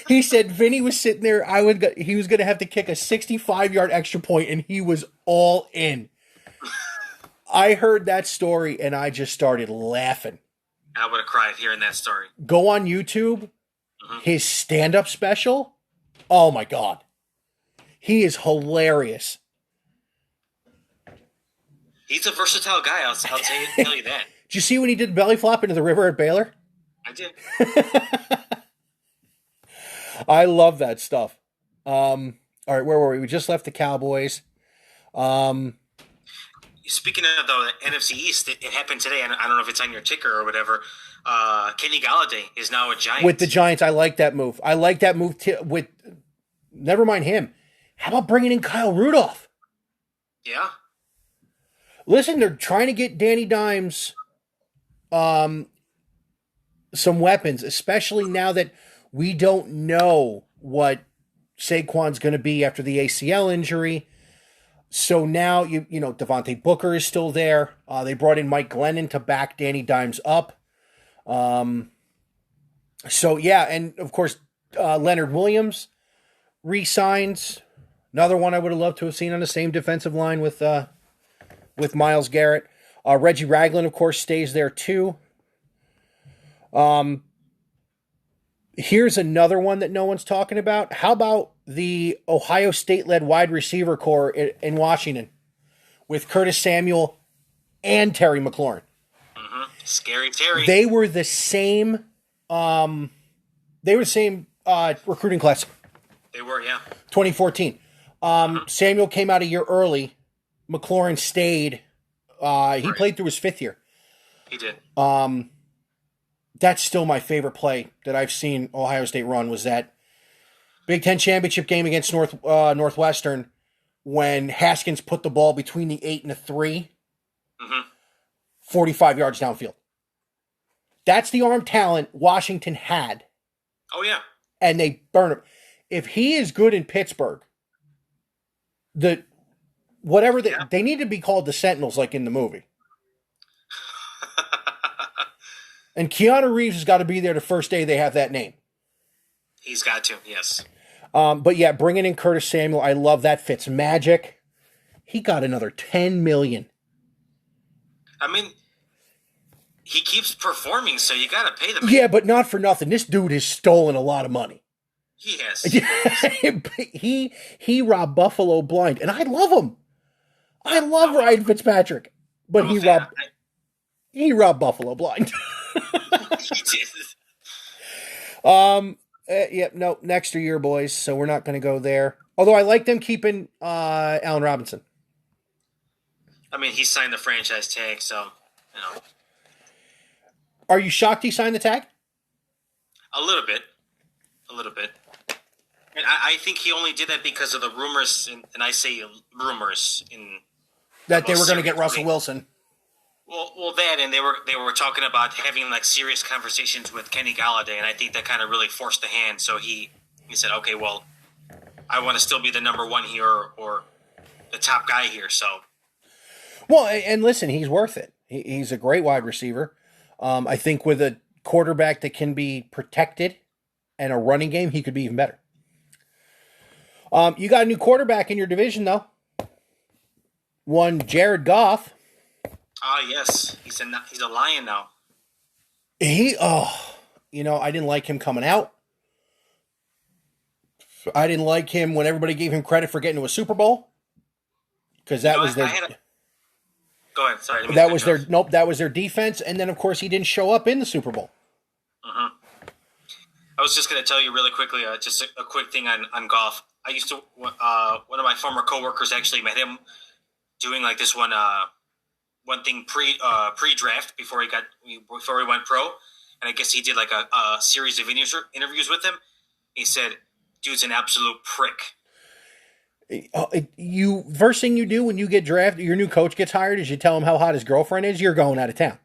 He said Vinny was sitting there, he was going to have to kick a 65-yard extra point, and he was all in. I heard that story, and I just started laughing. I would have cried hearing that story. Go on YouTube, his stand-up special. Oh, my God. He is hilarious. He's a versatile guy, I'll tell you that. Did you see when he did belly flop into the river at Baylor? I did. I love that stuff. All right, where were we? We just left the Cowboys. Speaking of the NFC East, it happened today. I don't know if it's on your ticker or whatever. Kenny Galladay is now a Giant. With the Giants, I like that move. I like that move with, never mind him. How about bringing in Kyle Rudolph? Yeah. Listen, they're trying to get Danny Dimes some weapons, especially now that we don't know what Saquon's going to be after the ACL injury. So now, you know, Devontae Booker is still there. They brought in Mike Glennon to back Danny Dimes up. So, yeah, and, of course, Leonard Williams re-signs. Another one I would have loved to have seen on the same defensive line with Myles Garrett. Reggie Ragland, of course, stays there, too. Here's another one that no one's talking about. How about the Ohio State-led wide receiver corps in Washington with Curtis Samuel and Terry McLaurin? Mm-hmm. Scary Terry. They were the same. Recruiting class. They were, yeah. 2014. Samuel came out a year early. McLaurin stayed. He played through his 5th year. He did. That's still my favorite play that I've seen Ohio State run was that Big Ten championship game against Northwestern when Haskins put the ball between the 8 and the 3, 45 yards downfield. That's the arm talent Washington had. Oh, yeah. And they burn him. If he is good in Pittsburgh, they need to be called the Sentinels like in the movie. And Keanu Reeves has got to be there the first day they have that name. He's got to, yes. But yeah, bringing in Curtis Samuel, I love that. Fits magic. He got another $10 million. I mean, he keeps performing, so you got to pay the man. Yeah, but not for nothing. This dude has stolen a lot of money. He has. he robbed Buffalo blind, and I love him. I love Ryan Fitzpatrick, but he robbed Buffalo blind. He did. No, next year, boys. So we're not going to go there. Although I like them keeping Allen Robinson. I mean, he signed the franchise tag, so you know. Are you shocked he signed the tag? A little bit. And I think he only did that because of the rumors, and I say rumors that they were going to get Russell Wilson. Well, that, and they were talking about having like serious conversations with Kenny Galladay, and I think that kind of really forced the hand. So he said, okay, well, I want to still be the number one here or the top guy here. So, well, and listen, he's worth it. He's a great wide receiver. I think with a quarterback that can be protected and a running game, he could be even better. You got a new quarterback in your division, though. One Jared Goff. Yes. He's a Lion now. I didn't like him coming out. I didn't like him when everybody gave him credit for getting to a Super Bowl. Because that was their... Go ahead, sorry. That was their defense, and then, of course, he didn't show up in the Super Bowl. I was just going to tell you really quickly, just a quick thing on Goff. I used to, one of my former coworkers actually met him doing like this one thing pre-draft before he went pro, and I guess he did like a series of interviews with him. He said, "Dude's an absolute prick." You first thing you do when you get drafted, your new coach gets hired, is you tell him how hot his girlfriend is. You're going out of town.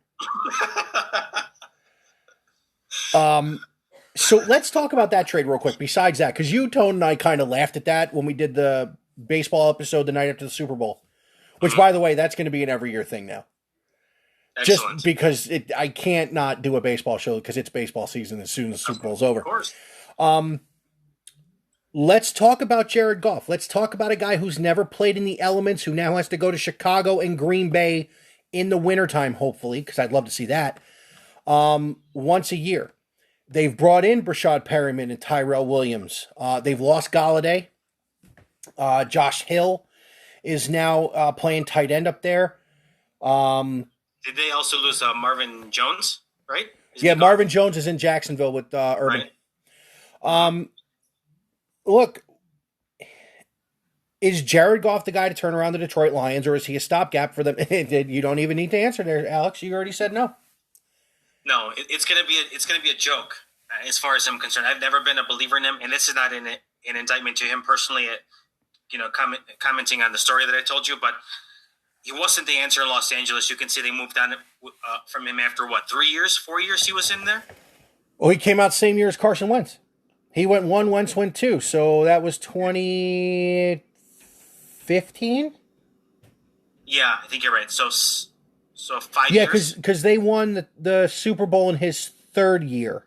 So let's talk about that trade real quick. Besides that, because you, Tone, and I kind of laughed at that when we did the baseball episode the night after the Super Bowl. Which, by the way, that's going to be an every year thing now. Excellent. Just because I can't not do a baseball show because it's baseball season as soon as the Super Bowl's over. Of course. Let's talk about Jared Goff. Let's talk about a guy who's never played in the elements, who now has to go to Chicago and Green Bay in the wintertime, hopefully, because I'd love to see that, once a year. They've brought in Brashad Perryman and Tyrell Williams. They've lost Galladay. Josh Hill is now playing tight end up there. Did they also lose Marvin Jones, right? Marvin Jones is in Jacksonville with Urban. Right. Look, is Jared Goff the guy to turn around the Detroit Lions, or is he a stopgap for them? You don't even need to answer there, Alex. You already said no. No, it's gonna be a joke as far as I'm concerned. I've never been a believer in him, and this is not an indictment to him personally. Commenting on the story that I told you, but he wasn't the answer in Los Angeles. You can see they moved on from him after 4 years he was in there. Well, he came out the same year as Carson Wentz. He went 1, Wentz went 2, so that was 2015. Yeah, I think you're right. So 5 years. Yeah, because they won the Super Bowl in his third year,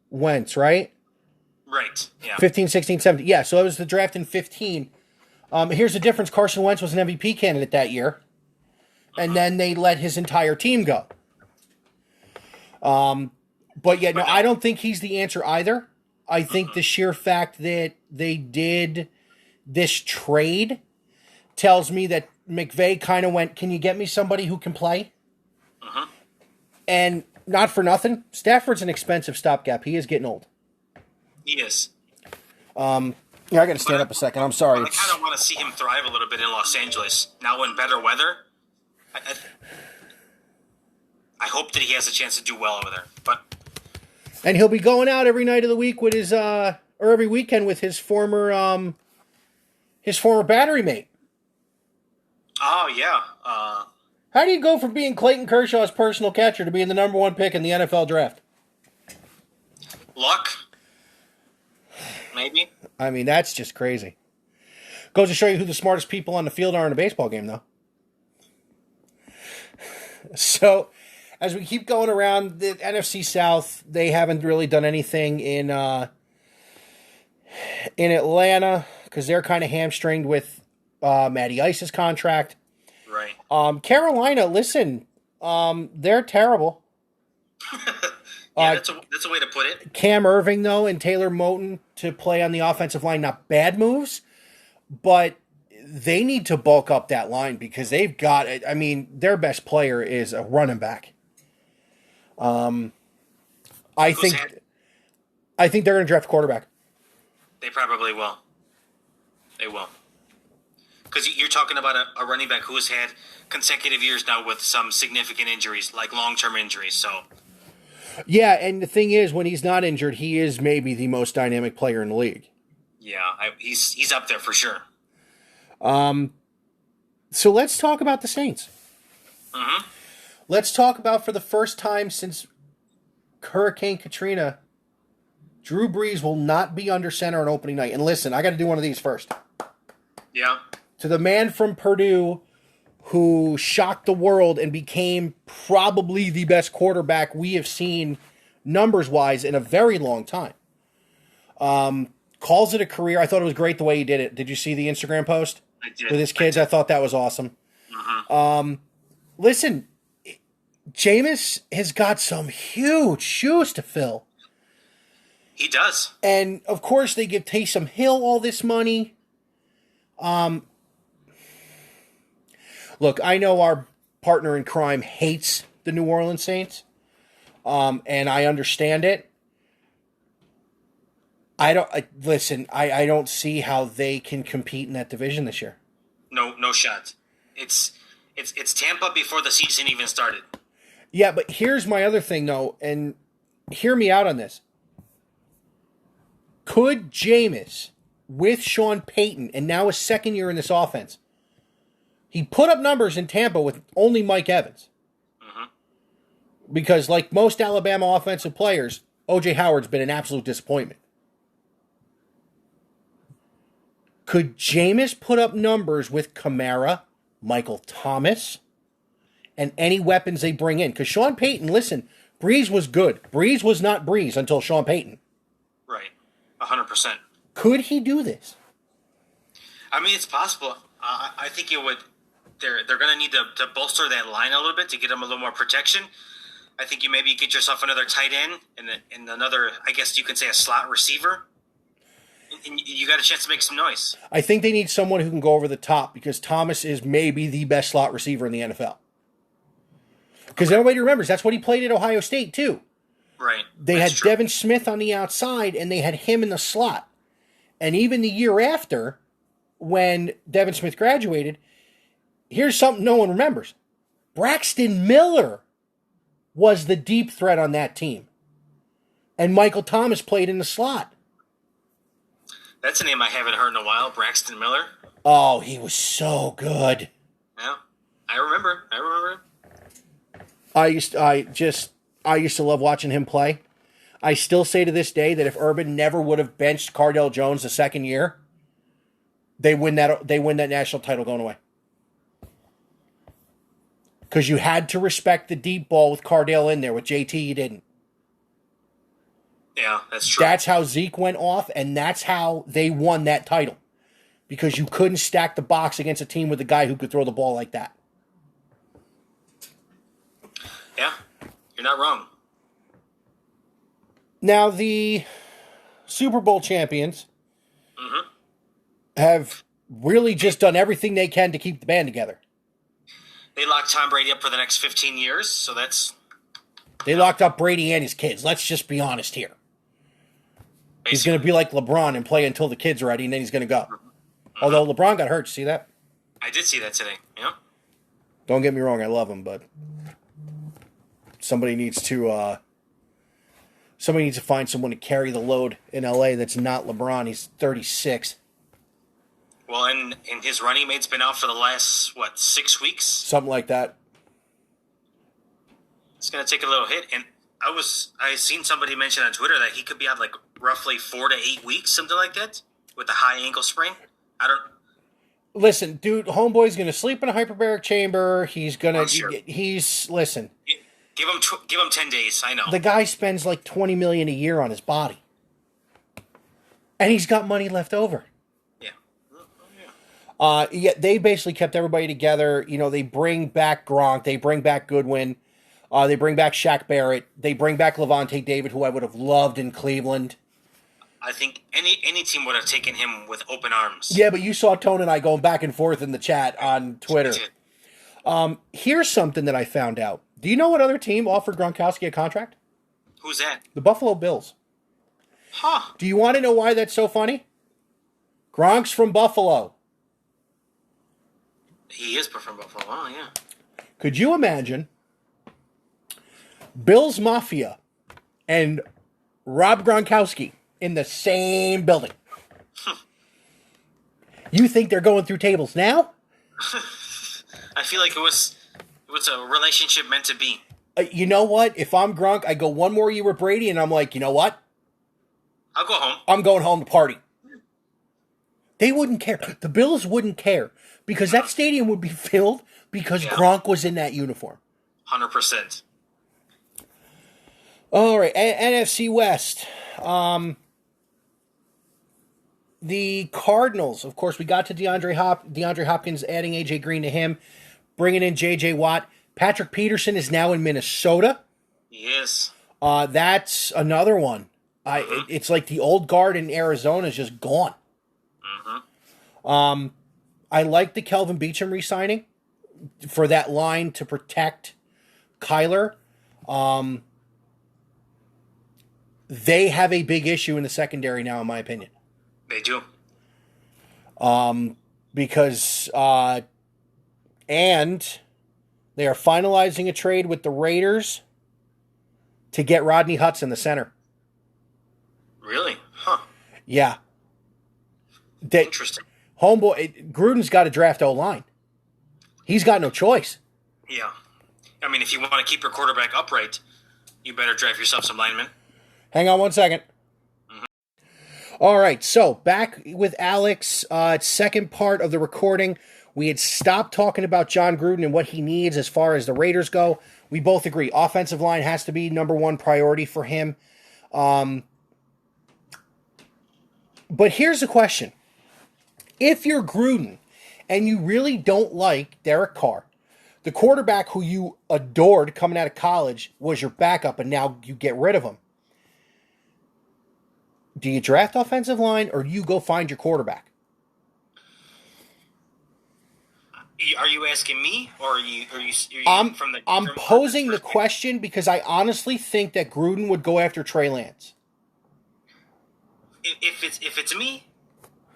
Wentz, right? Right. Yeah. 15, 16, 17. Yeah, so it was the draft in 15. Here's the difference: Carson Wentz was an MVP candidate that year, and then they let his entire team go. But yeah, no, I don't think he's the answer either. I think the sheer fact that they did this trade tells me that McVay kind of went, can you get me somebody who can play? And not for nothing, Stafford's an expensive stopgap. He is getting old. He is. I got to stand up a second. I'm sorry. I kind of want to see him thrive a little bit in Los Angeles. Now in better weather. I hope that he has a chance to do well over there. And he'll be going out every night of the week with his, or every weekend with his former battery mate. Oh, yeah. How do you go from being Clayton Kershaw's personal catcher to being the number 1 pick in the NFL draft? Luck? Maybe. I mean, that's just crazy. Goes to show you who the smartest people on the field are in a baseball game, though. So, as we keep going around the NFC South, they haven't really done anything in Atlanta because they're kind of hamstringed with Matty Ice's contract. Right. Carolina, listen, they're terrible. Yeah, that's a way to put it. Cam Irving, though, and Taylor Moton to play on the offensive line, not bad moves, but they need to bulk up that line because they've got, I mean, their best player is a running back. I think they're going to draft a quarterback. They probably will. They will. Because you're talking about a running back who has had consecutive years now with some significant injuries, like long-term injuries, so... Yeah, and the thing is, when he's not injured, he is maybe the most dynamic player in the league. Yeah, he's up there for sure. So let's talk about the Saints. Mm-hmm. Let's talk about, for the first time since Hurricane Katrina, Drew Brees will not be under center on opening night. And listen, I got to do one of these first. Yeah. To the man from Purdue who shocked the world and became probably the best quarterback we have seen numbers-wise in a very long time. Calls it a career. I thought it was great the way he did it. Did you see the Instagram post? I did. With his kids? I thought that was awesome. Mm-hmm. Listen, Jameis has got some huge shoes to fill. He does. And, of course, they give Taysom Hill all this money. Look, I know our partner in crime hates the New Orleans Saints, and I understand it. I don't see how they can compete in that division this year. No shot. It's Tampa before the season even started. Yeah, but here's my other thing, though, and hear me out on this. Could Jameis, with Sean Payton, and now his second year in this offense, he put up numbers in Tampa with only Mike Evans. Because like most Alabama offensive players, O.J. Howard's been an absolute disappointment. Could Jameis put up numbers with Kamara, Michael Thomas, and any weapons they bring in? Because Sean Payton, listen, Breeze was good. Breeze was not Breeze until Sean Payton. Right. 100%. Could he do this? I mean, it's possible. I think it would. They're going to need to bolster that line a little bit to get them a little more protection. I think you maybe get yourself another tight end and another, I guess you could say, a slot receiver. And you got a chance to make some noise. I think they need someone who can go over the top because Thomas is maybe the best slot receiver in the NFL. Because everybody remembers that's what he played at Ohio State too. Right. They had Devin Smith on the outside and they had him in the slot. And even the year after, when Devin Smith graduated, here's something no one remembers. Braxton Miller was the deep threat on that team. And Michael Thomas played in the slot. That's a name I haven't heard in a while, Braxton Miller. Oh, he was so good. Yeah, I remember. I used to love watching him play. I still say to this day that if Urban never would have benched Cardale Jones the second year, they win that national title going away. Because you had to respect the deep ball with Cardale in there. With JT, you didn't. Yeah, that's true. That's how Zeke went off, and that's how they won that title. Because you couldn't stack the box against a team with a guy who could throw the ball like that. Yeah, you're not wrong. Now, the Super Bowl champions have really just done everything they can to keep the band together. They locked Tom Brady up for the next 15 years, so that's... They locked up Brady and his kids. Let's just be honest here. Basically. He's going to be like LeBron and play until the kid's ready, and then he's going to go. Although LeBron got hurt. See that? I did see that today, yeah. Don't get me wrong, I love him, but somebody needs to find someone to carry the load in LA that's not LeBron. He's 36. Well, and his running mate's been out for the last, 6 weeks? Something like that. It's going to take a little hit. And I seen somebody mention on Twitter that he could be out like roughly 4 to 8 weeks, something like that, with a high ankle sprain. Listen, dude, homeboy's going to sleep in a hyperbaric chamber. He's going to, sure. Listen. Give him 10 days, I know. The guy spends like $20 million a year on his body. And he's got money left over. Yeah, they basically kept everybody together. You know, they bring back Gronk. They bring back Goodwin. They bring back Shaq Barrett. They bring back Levante David, who I would have loved in Cleveland. I think any team would have taken him with open arms. Yeah, but you saw Tone and I going back and forth in the chat on Twitter. Here's something that I found out. Do you know what other team offered Gronkowski a contract? Who's that? The Buffalo Bills. Huh. Do you want to know why that's so funny? Gronk's from Buffalo. He is from Buffalo. Oh, yeah. Could you imagine Bills Mafia and Rob Gronkowski in the same building? You think they're going through tables now? I feel like it was a relationship meant to be. You know what? If I'm Gronk, I go one more year with Brady, and I'm like, you know what? I'll go home. I'm going home to party. They wouldn't care. The Bills wouldn't care because that stadium would be filled because Gronk was in that uniform. 100%. All right, NFC West. The Cardinals, of course, we got to DeAndre Hopkins, adding A.J. Green to him, bringing in J.J. Watt. Patrick Peterson is now in Minnesota. He is. That's another one. It's like the old guard in Arizona is just gone. I like the Kelvin Beachum re-signing for that line to protect Kyler. They have a big issue in the secondary now, in my opinion. They do. Because and they are finalizing a trade with the Raiders to get Rodney Hudson, the center. Really? Huh. Yeah. Interesting. Gruden's got to draft O-line. He's got no choice. Yeah. I mean, if you want to keep your quarterback upright, you better draft yourself some linemen. Hang on one second. All right, so back with Alex, second part of the recording. We had stopped talking about John Gruden and what he needs as far as the Raiders go. We both agree offensive line has to be number one priority for him. But here's the question. If you're Gruden and you really don't like Derek Carr, the quarterback who you adored coming out of college was your backup and now you get rid of him, do you draft offensive line or do you go find your quarterback? Are you asking me, or are you I'm from the? I'm from posing the question because I honestly think that Gruden would go after Trey Lance. If it's me,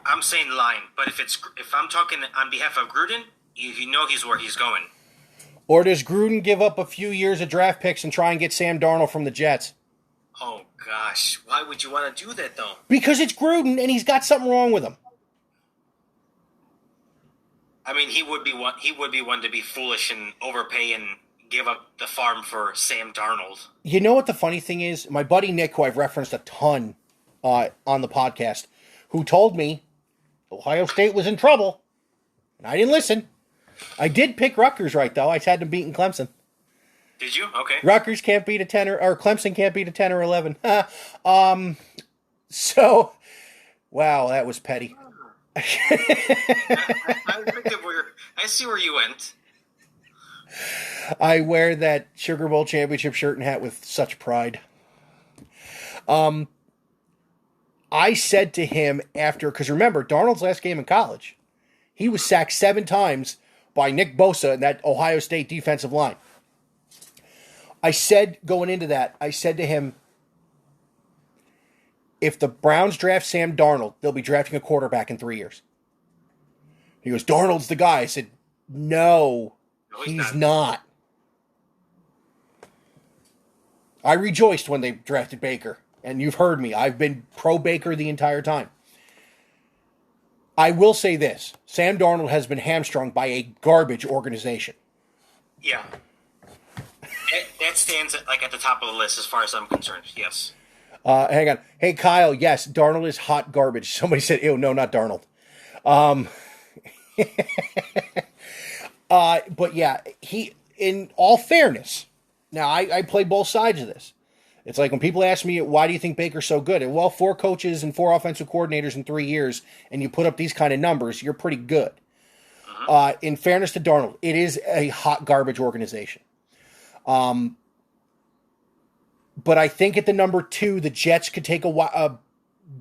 I'm saying line. But if I'm talking on behalf of Gruden, you know he's where he's going. Or does Gruden give up a few years of draft picks and try and get Sam Darnold from the Jets? Oh gosh, why would you want to do that though? Because it's Gruden and he's got something wrong with him. I mean, he would be one. He would be one to be foolish and overpay and give up the farm for Sam Darnold. You know what the funny thing is? My buddy Nick, who I've referenced a ton on the podcast, who told me Ohio State was in trouble, and I didn't listen. I did pick Rutgers right, though. I had them beating Clemson. Did you? Okay. Rutgers can't beat a 10 or Clemson can't beat a 10 or 11. So, wow, that was petty. I see where you went. I wear that Sugar Bowl championship shirt and hat with such pride. I said to him after, because remember, Darnold's last game in college, he was sacked 7 times by Nick Bosa and that Ohio State defensive line. I said, going into that, I said to him, if the Browns draft Sam Darnold, they'll be drafting a quarterback in 3 years. He goes, Darnold's the guy. I said, no, he's not. I rejoiced when they drafted Baker, and you've heard me. I've been pro Baker the entire time. I will say this. Sam Darnold has been hamstrung by a garbage organization. Yeah. That stands at the top of the list as far as I'm concerned, yes. Hang on. Hey, Kyle, yes, Darnold is hot garbage. Somebody said, ew, no, not Darnold. But yeah, in all fairness, now I play both sides of this. It's like when people ask me, why do you think Baker's so good? And well, 4 coaches and 4 offensive coordinators in 3 years, and you put up these kind of numbers, you're pretty good. In fairness to Darnold, it is a hot garbage organization. But I think at the number 2, the Jets could take a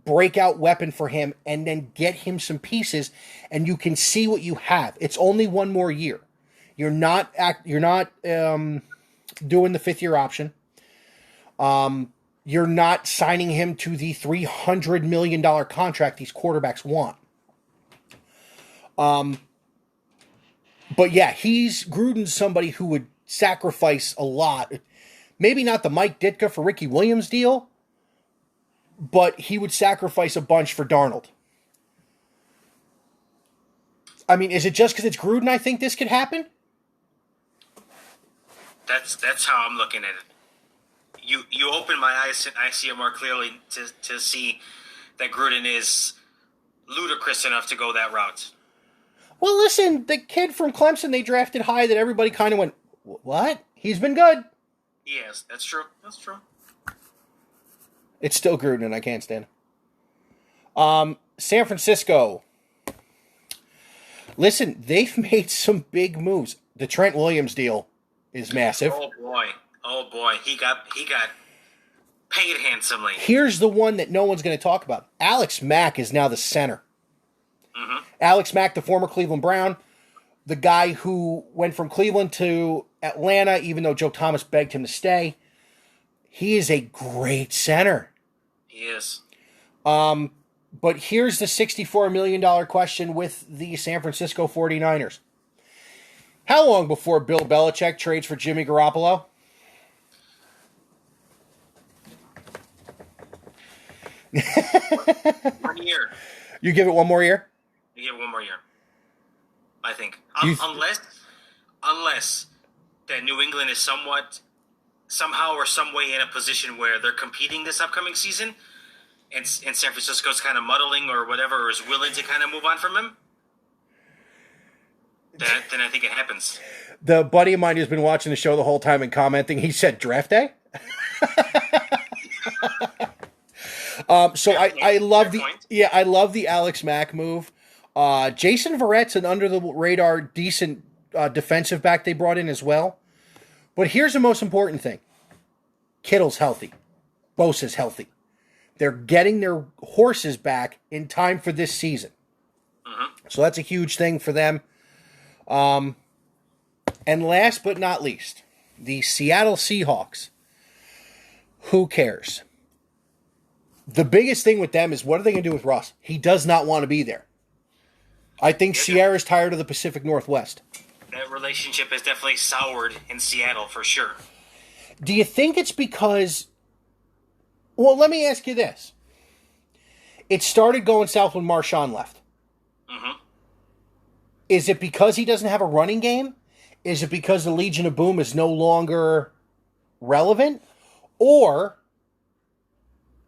breakout weapon for him and then get him some pieces, and you can see what you have. It's only 1 more year. You're not doing the 5th-year option. You're not signing him to the $300 million contract these quarterbacks want. But yeah, Gruden's somebody who would sacrifice a lot. Maybe not the Mike Ditka for Ricky Williams deal, but he would sacrifice a bunch for Darnold. I mean, is it just because it's Gruden I think this could happen? That's how I'm looking at it. You open my eyes and I see it more clearly to see that Gruden is ludicrous enough to go that route. Well, listen, the kid from Clemson they drafted high that everybody kind of went, what? He's been good. Yes, that's true. That's true. It's still Gruden, and I can't stand it. San Francisco. Listen, they've made some big moves. The Trent Williams deal is massive. Oh boy, he got paid handsomely. Here's the one that no one's going to talk about. Alex Mack is now the center. Mm-hmm. Alex Mack, the former Cleveland Brown, the guy who went from Cleveland to Atlanta, even though Joe Thomas begged him to stay. He is a great center. He is. But here's the $64 million question with the San Francisco 49ers. How long before Bill Belichick trades for Jimmy Garoppolo? 1 year. You give it one more year? You give it 1 more year. I think. Unless that New England is somehow or some way in a position where they're competing this upcoming season, and San Francisco's kind of muddling or whatever, or is willing to kind of move on from him, then I think it happens. The buddy of mine who's been watching the show the whole time and commenting, he said draft day. I love the Alex Mack move. Jason Verrett's an under the radar decent defensive back they brought in as well. But here's the most important thing: Kittle's healthy, Bosa's healthy. They're getting their horses back in time for this season, so that's a huge thing for them. And last but not least, the Seattle Seahawks. Who cares? The biggest thing with them is what are they going to do with Russ? He does not want to be there. I think Sierra's tired of the Pacific Northwest. That relationship has definitely soured in Seattle for sure. Do you think it's because... Well, let me ask you this. It started going south when Marshawn left. Mm-hmm. Is it because he doesn't have a running game? Is it because the Legion of Boom is no longer relevant? Or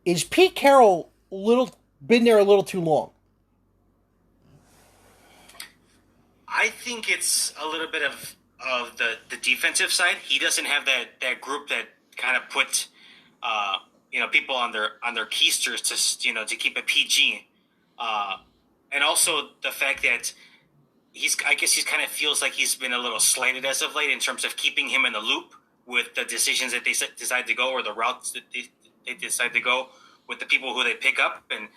is Pete Carroll been there a little too long? I think it's a little bit of the defensive side. He doesn't have that group that kind of put people on their keisters to keep it PG, and also the fact that I guess he kind of feels like he's been a little slighted as of late in terms of keeping him in the loop with the decisions that they decide to go or the routes that they decide to go with the people who they pick up. And,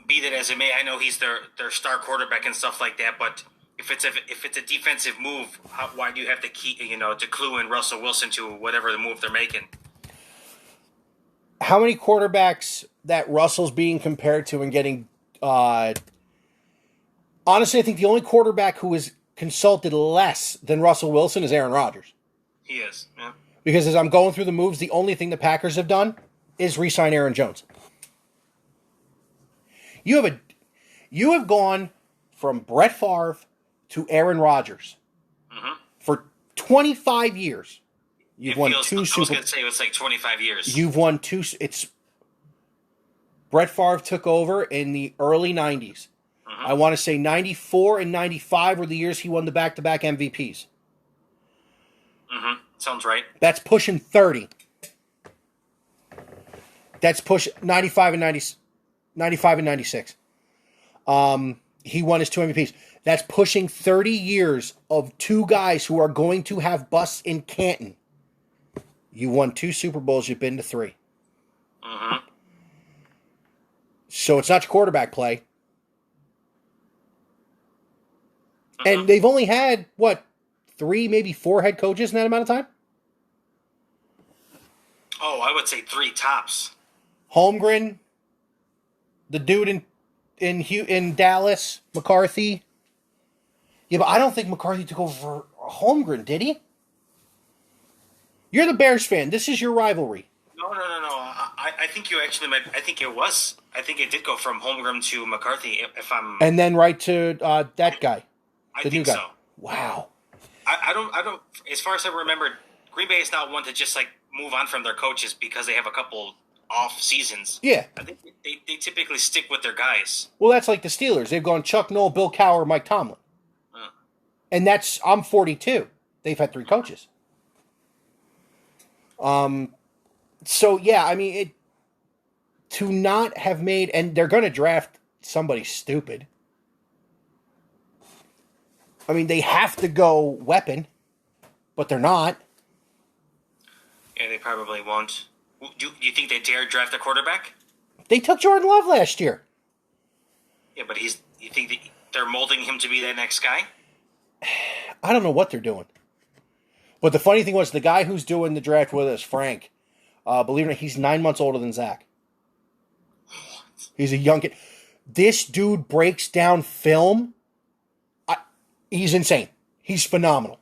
be that as it may, I know he's their star quarterback and stuff like that, but if it's a defensive move, why do you have to to clue in Russell Wilson to whatever the move they're making? How many quarterbacks that Russell's being compared to and getting... honestly, I think the only quarterback who is consulted less than Russell Wilson is Aaron Rodgers. He is, yeah. Because as I'm going through the moves, the only thing the Packers have done is re-sign Aaron Jones. You have gone from Brett Favre to Aaron Rodgers for 25 years. You've won two I was going to say it was like 25 years. You've won two. It's Brett Favre took over in the early 90s. I want to say 94 and 95 were the years he won the back-to-back MVPs. Sounds right. That's pushing 30. That's push 95 and 90, 95 and 96. He won his two MVPs. That's pushing 30 years of two guys who are going to have busts in Canton. You won 2 Super Bowls. You've been to 3. So it's not your quarterback play. And they've only had, 3, maybe 4 head coaches in that amount of time? Oh, I would say 3 tops. Holmgren, the dude in Dallas, McCarthy. Yeah, but I don't think McCarthy took over for Holmgren, did he? You're the Bears fan. This is your rivalry. No. I think you actually might. I think it was. I think it did go from Holmgren to McCarthy. If I'm. And then right to that guy. I think so. Wow. I don't. As far as I remember, Green Bay is not one to just move on from their coaches because they have a couple off seasons. Yeah. I think they typically stick with their guys. Well, that's like the Steelers. They've gone Chuck Noll, Bill Cowher, Mike Tomlin. And I'm 42. They've had 3 coaches. So yeah, I mean, to not have made, and they're going to draft somebody stupid. I mean, they have to go weapon, but they're not. Yeah, they probably won't. Do you think they dare draft a quarterback? They took Jordan Love last year. Yeah, but you think that they're molding him to be that next guy? I don't know what they're doing. But the funny thing was, the guy who's doing the draft with us, Frank, believe it or not, he's 9 months older than Zach. He's a young kid. This dude breaks down film. He's insane. He's phenomenal.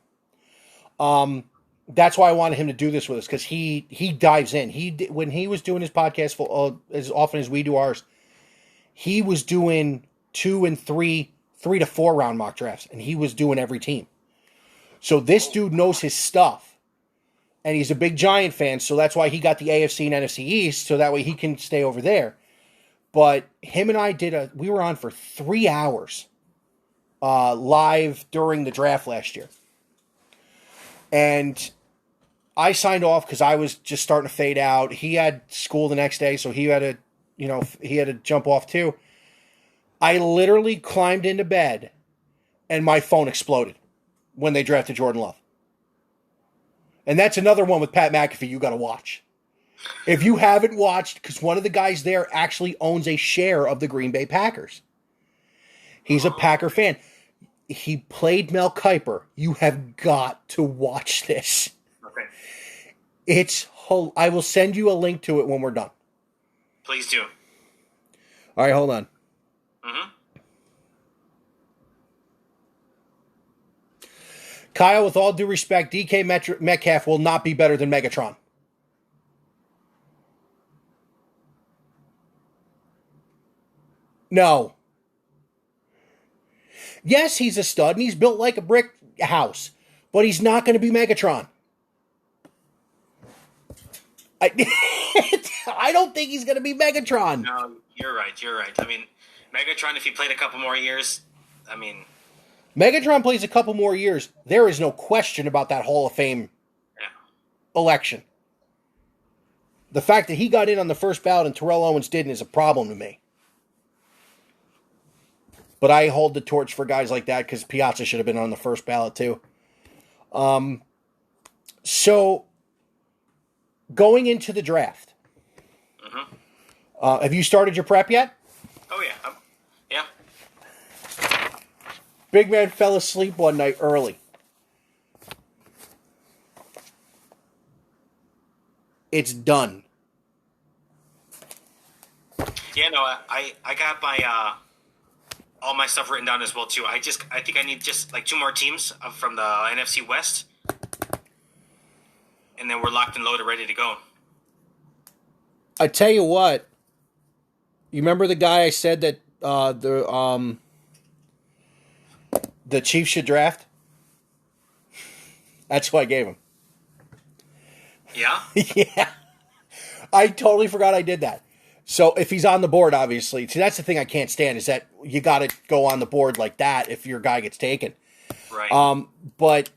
That's why I wanted him to do this with us, because he dives in. When he was doing his podcast as often as we do ours, he was doing 2 and 3 to 4 round mock drafts, and he was doing every team. So this dude knows his stuff, and he's a big Giant fan, so that's why he got the AFC and NFC East, so that way he can stay over there. But him and I we were on for 3 hours live during the draft last year. And I signed off because I was just starting to fade out. He had school the next day, so he had to jump off too. I literally climbed into bed and my phone exploded when they drafted Jordan Love. And that's another one with Pat McAfee you got to watch. If you haven't watched, because one of the guys there actually owns a share of the Green Bay Packers. He's a Packer fan. He played Mel Kiper. You have got to watch this. Okay. I will send you a link to it when we're done. Please do. All right, hold on. Mm-hmm. Kyle, with all due respect, DK Metcalf will not be better than Megatron. No. Yes, he's a stud, and he's built like a brick house, but he's not going to be Megatron. I don't think he's going to be Megatron. No, you're right. I mean, Megatron, if he played a couple more years, I mean... Megatron plays a couple more years. There is no question about that Hall of Fame election. The fact that he got in on the first ballot and Terrell Owens didn't is a problem to me. But I hold the torch for guys like that because Piazza should have been on the first ballot too. So, going into the draft, have you started your prep yet? Oh, yeah. Yeah. Big man fell asleep one night early. It's done. Yeah, no, I got my all my stuff written down as well too. I think I need just like 2 more teams from the NFC West, and then we're locked and loaded, ready to go. I tell you what. You remember the guy I said that the Chiefs should draft? That's who I gave him. Yeah? Yeah. I totally forgot I did that. So if he's on the board, obviously. See, that's the thing I can't stand is that you got to go on the board like that if your guy gets taken. Right. But,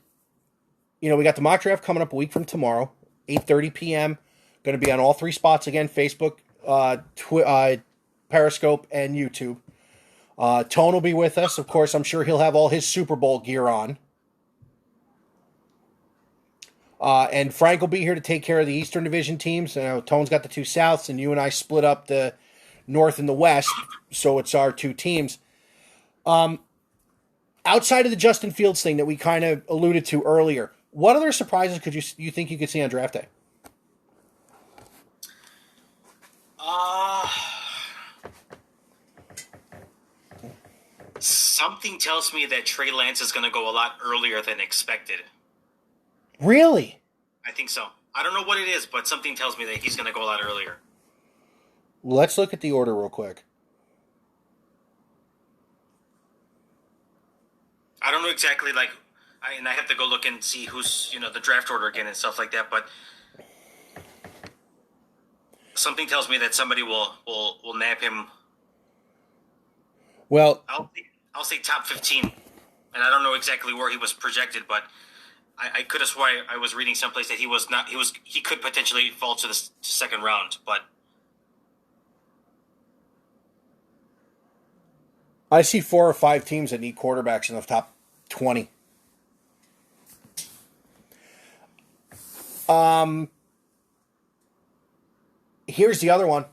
we got the mock draft coming up a week from tomorrow, 8:30 p.m. Going to be on all 3 spots again, Facebook, Periscope, and YouTube. Tone will be with us. Of course, I'm sure he'll have all his Super Bowl gear on. And Frank will be here to take care of the Eastern Division teams. Tone's got the 2 Souths, and you and I split up the North and the West, so it's our 2 teams. Outside of the Justin Fields thing that we kind of alluded to earlier, what other surprises could you think you could see on draft day? Something tells me that Trey Lance is going to go a lot earlier than expected. Really? I think so. I don't know what it is, but something tells me that he's going to go a lot earlier. Let's look at the order real quick. I don't know exactly, and I have to go look and see who's, the draft order again and stuff like that, but something tells me that somebody will nab him. Well, I'll say top 15, and I don't know exactly where he was projected, but I could have swore I was reading someplace that he could potentially fall to the second round, but I see 4 or 5 teams that need quarterbacks in the top 20. Here's the other one.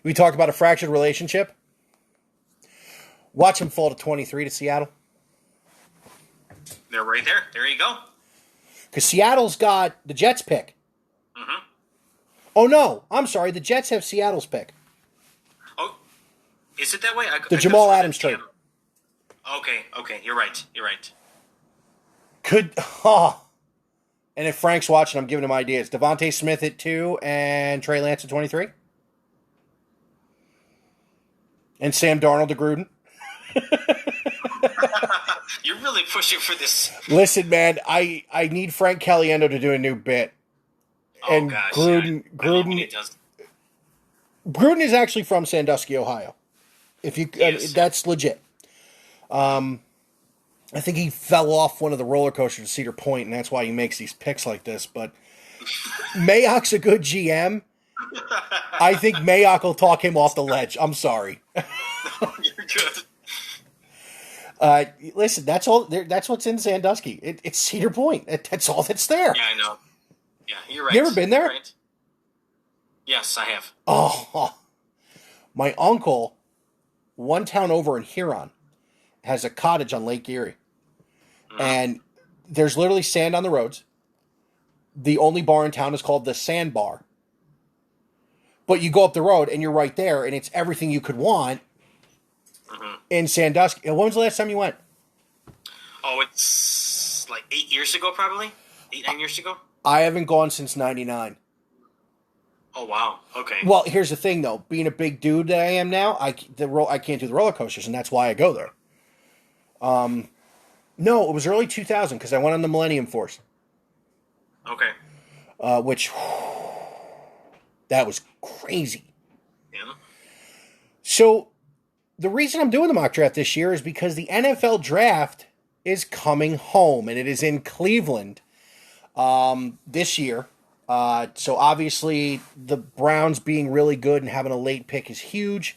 We talked about a fractured relationship. Watch him fall to 23 to Seattle. They're right there. There you go. Because Seattle's got the Jets pick. Mm-hmm. Oh, no. I'm sorry. The Jets have Seattle's pick. Oh, is it that way? The Jamal Adams trade. Okay. You're right. And if Frank's watching, I'm giving him ideas. Devontae Smith at 2 and Trey Lance at 23. And Sam Darnold to Gruden. You're really pushing for this. Listen, man, I need Frank Caliendo to do a new bit. Oh And gosh, Gruden, I love when he does. Gruden is actually from Sandusky, Ohio. If you, that's legit. I think he fell off one of the roller coasters at Cedar Point, and that's why he makes these picks like this. But Mayock's a good GM. I think Mayock will talk him off the ledge. I'm sorry. You're good. Listen, that's all. That's what's in Sandusky. It's Cedar Point. That's all that's there. Yeah, I know. Yeah, you're right. You ever been there? Right? Yes, I have. Oh, my uncle, one town over in Huron, has a cottage on Lake Erie. And there's literally sand on the roads. The only bar in town is called the Sand Bar. But you go up the road and you're right there, and it's everything you could want in Sandusky. When was the last time you went? Oh, it's like 8 years ago, probably 9 years ago. I haven't gone since '99. Oh wow. Okay. Well, here's the thing, though. Being a big dude that I am now, I can't do the roller coasters, and that's why I go there. No, it was early 2000 because I went on the Millennium Force. Okay. Which that was crazy. Yeah. So the reason I'm doing the mock draft this year is because the NFL draft is coming home, and it is in Cleveland this year. So obviously the Browns being really good and having a late pick is huge.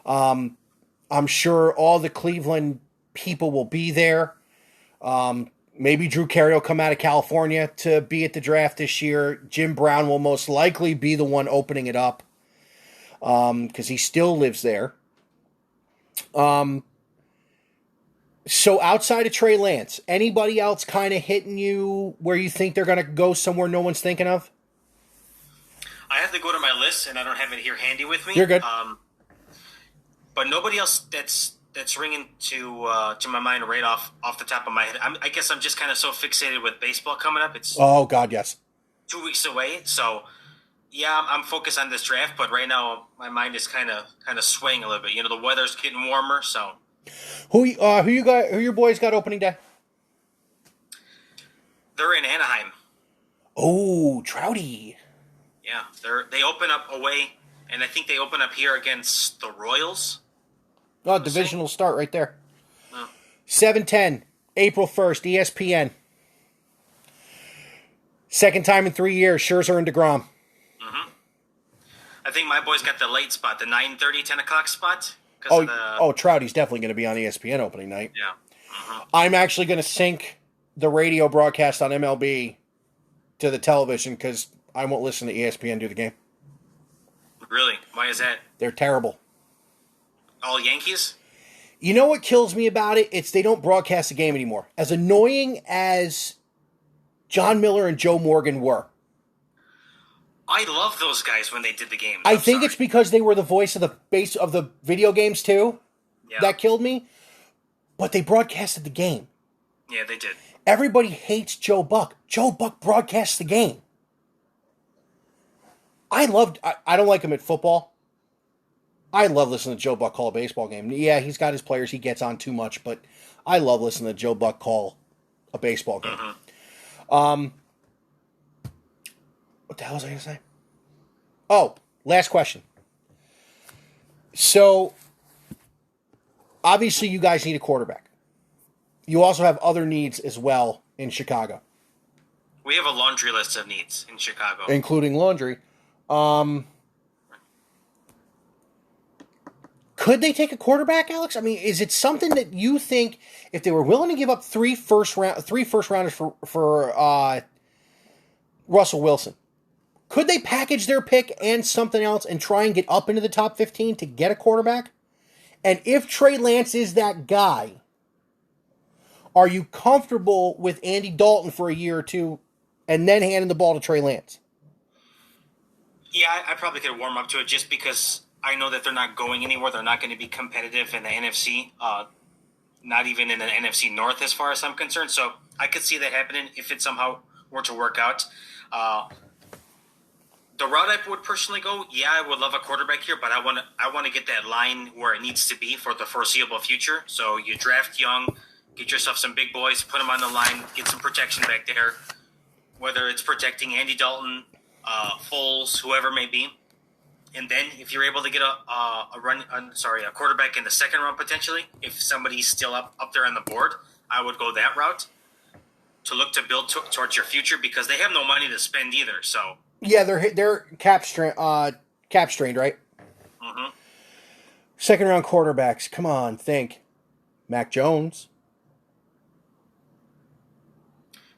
I'm sure all the Cleveland people will be there. Maybe Drew Carey will come out of California to be at the draft this year. Jim Brown will most likely be the one opening it up because he still lives there. So outside of Trey Lance, anybody else kind of hitting you where you think they're going to go somewhere no one's thinking of? I have to go to my list, and I don't have it here handy with me. You're good. But nobody else that's ringing to my mind right off the top of my head. I guess I'm just kind of so fixated with baseball coming up. It's Oh God, yes. 2 weeks away, so yeah, I'm focused on this draft. But right now, my mind is kind of swaying a little bit. You know, the weather's getting warmer, so. Who your boys got opening day? They're in Anaheim. Oh, Trouty. Yeah, they open up away, and I think they open up here against the Royals. Oh, divisional start right there. Oh. 7:10, April 1st, ESPN. Second time in 3 years, Scherzer and DeGrom. Mm-hmm. I think my boys got the late spot, the 9:30, 10 o'clock spot. Trouty's definitely going to be on ESPN opening night. Yeah. Mm-hmm. I'm actually going to sync the radio broadcast on MLB to the television because I won't listen to ESPN do the game. Really? Why is that? They're terrible. All Yankees? You know what kills me about it? It's they don't broadcast the game anymore. As annoying as John Miller and Joe Morgan were. I love those guys when they did the game. I think it's because they were the voice of the base of the video games too. Yeah. That killed me. But they broadcasted the game. Yeah, they did. Everybody hates Joe Buck. Joe Buck broadcasts the game. I don't like him at football. I love listening to Joe Buck call a baseball game. Yeah, he's got his players he gets on too much, but I love listening to Joe Buck call a baseball game. Mm-hmm. What the hell was I going to say? Oh, last question. So, obviously you guys need a quarterback. You also have other needs as well in Chicago. We have a laundry list of needs in Chicago. Including laundry. Could they take a quarterback, Alex? I mean, is it something that you think if they were willing to give up three first rounders for Russell Wilson, could they package their pick and something else and try and get up into the top 15 to get a quarterback? And if Trey Lance is that guy, are you comfortable with Andy Dalton for a year or two and then handing the ball to Trey Lance? Yeah, I probably could warm up to it just because I know that they're not going anywhere. They're not going to be competitive in the NFC, not even in the NFC North as far as I'm concerned. So I could see that happening if it somehow to work out. The route I would personally go, yeah, I would love a quarterback here, but I want to get that line where it needs to be for the foreseeable future. So you draft young, get yourself some big boys, put them on the line, get some protection back there, whether it's protecting Andy Dalton, Foles, whoever it may be. And then if you're able to get a quarterback in the second round potentially, if somebody's still up there on the board, I would go that route to look to build towards your future because they have no money to spend either. So yeah, they're cap strained, right? mm-hmm. Second round quarterbacks. Come on, think. Mac Jones.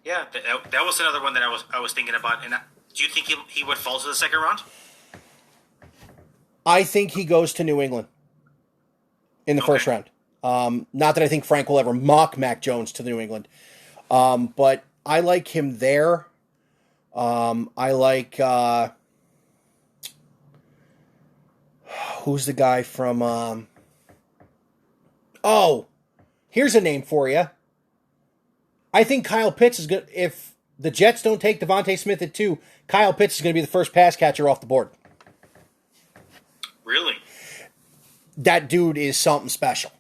Yeah, that was another one that I was thinking about. And do you think he would fall to the second round? I think he goes to New England in the first round. Not that I think Frank will ever mock Mac Jones to New England, but I like him there. I like who's the guy from? Here's a name for you. I think Kyle Pitts is good. If the Jets don't take Devontae Smith at 2, Kyle Pitts is going to be the first pass catcher off the board. Really? That dude is something special.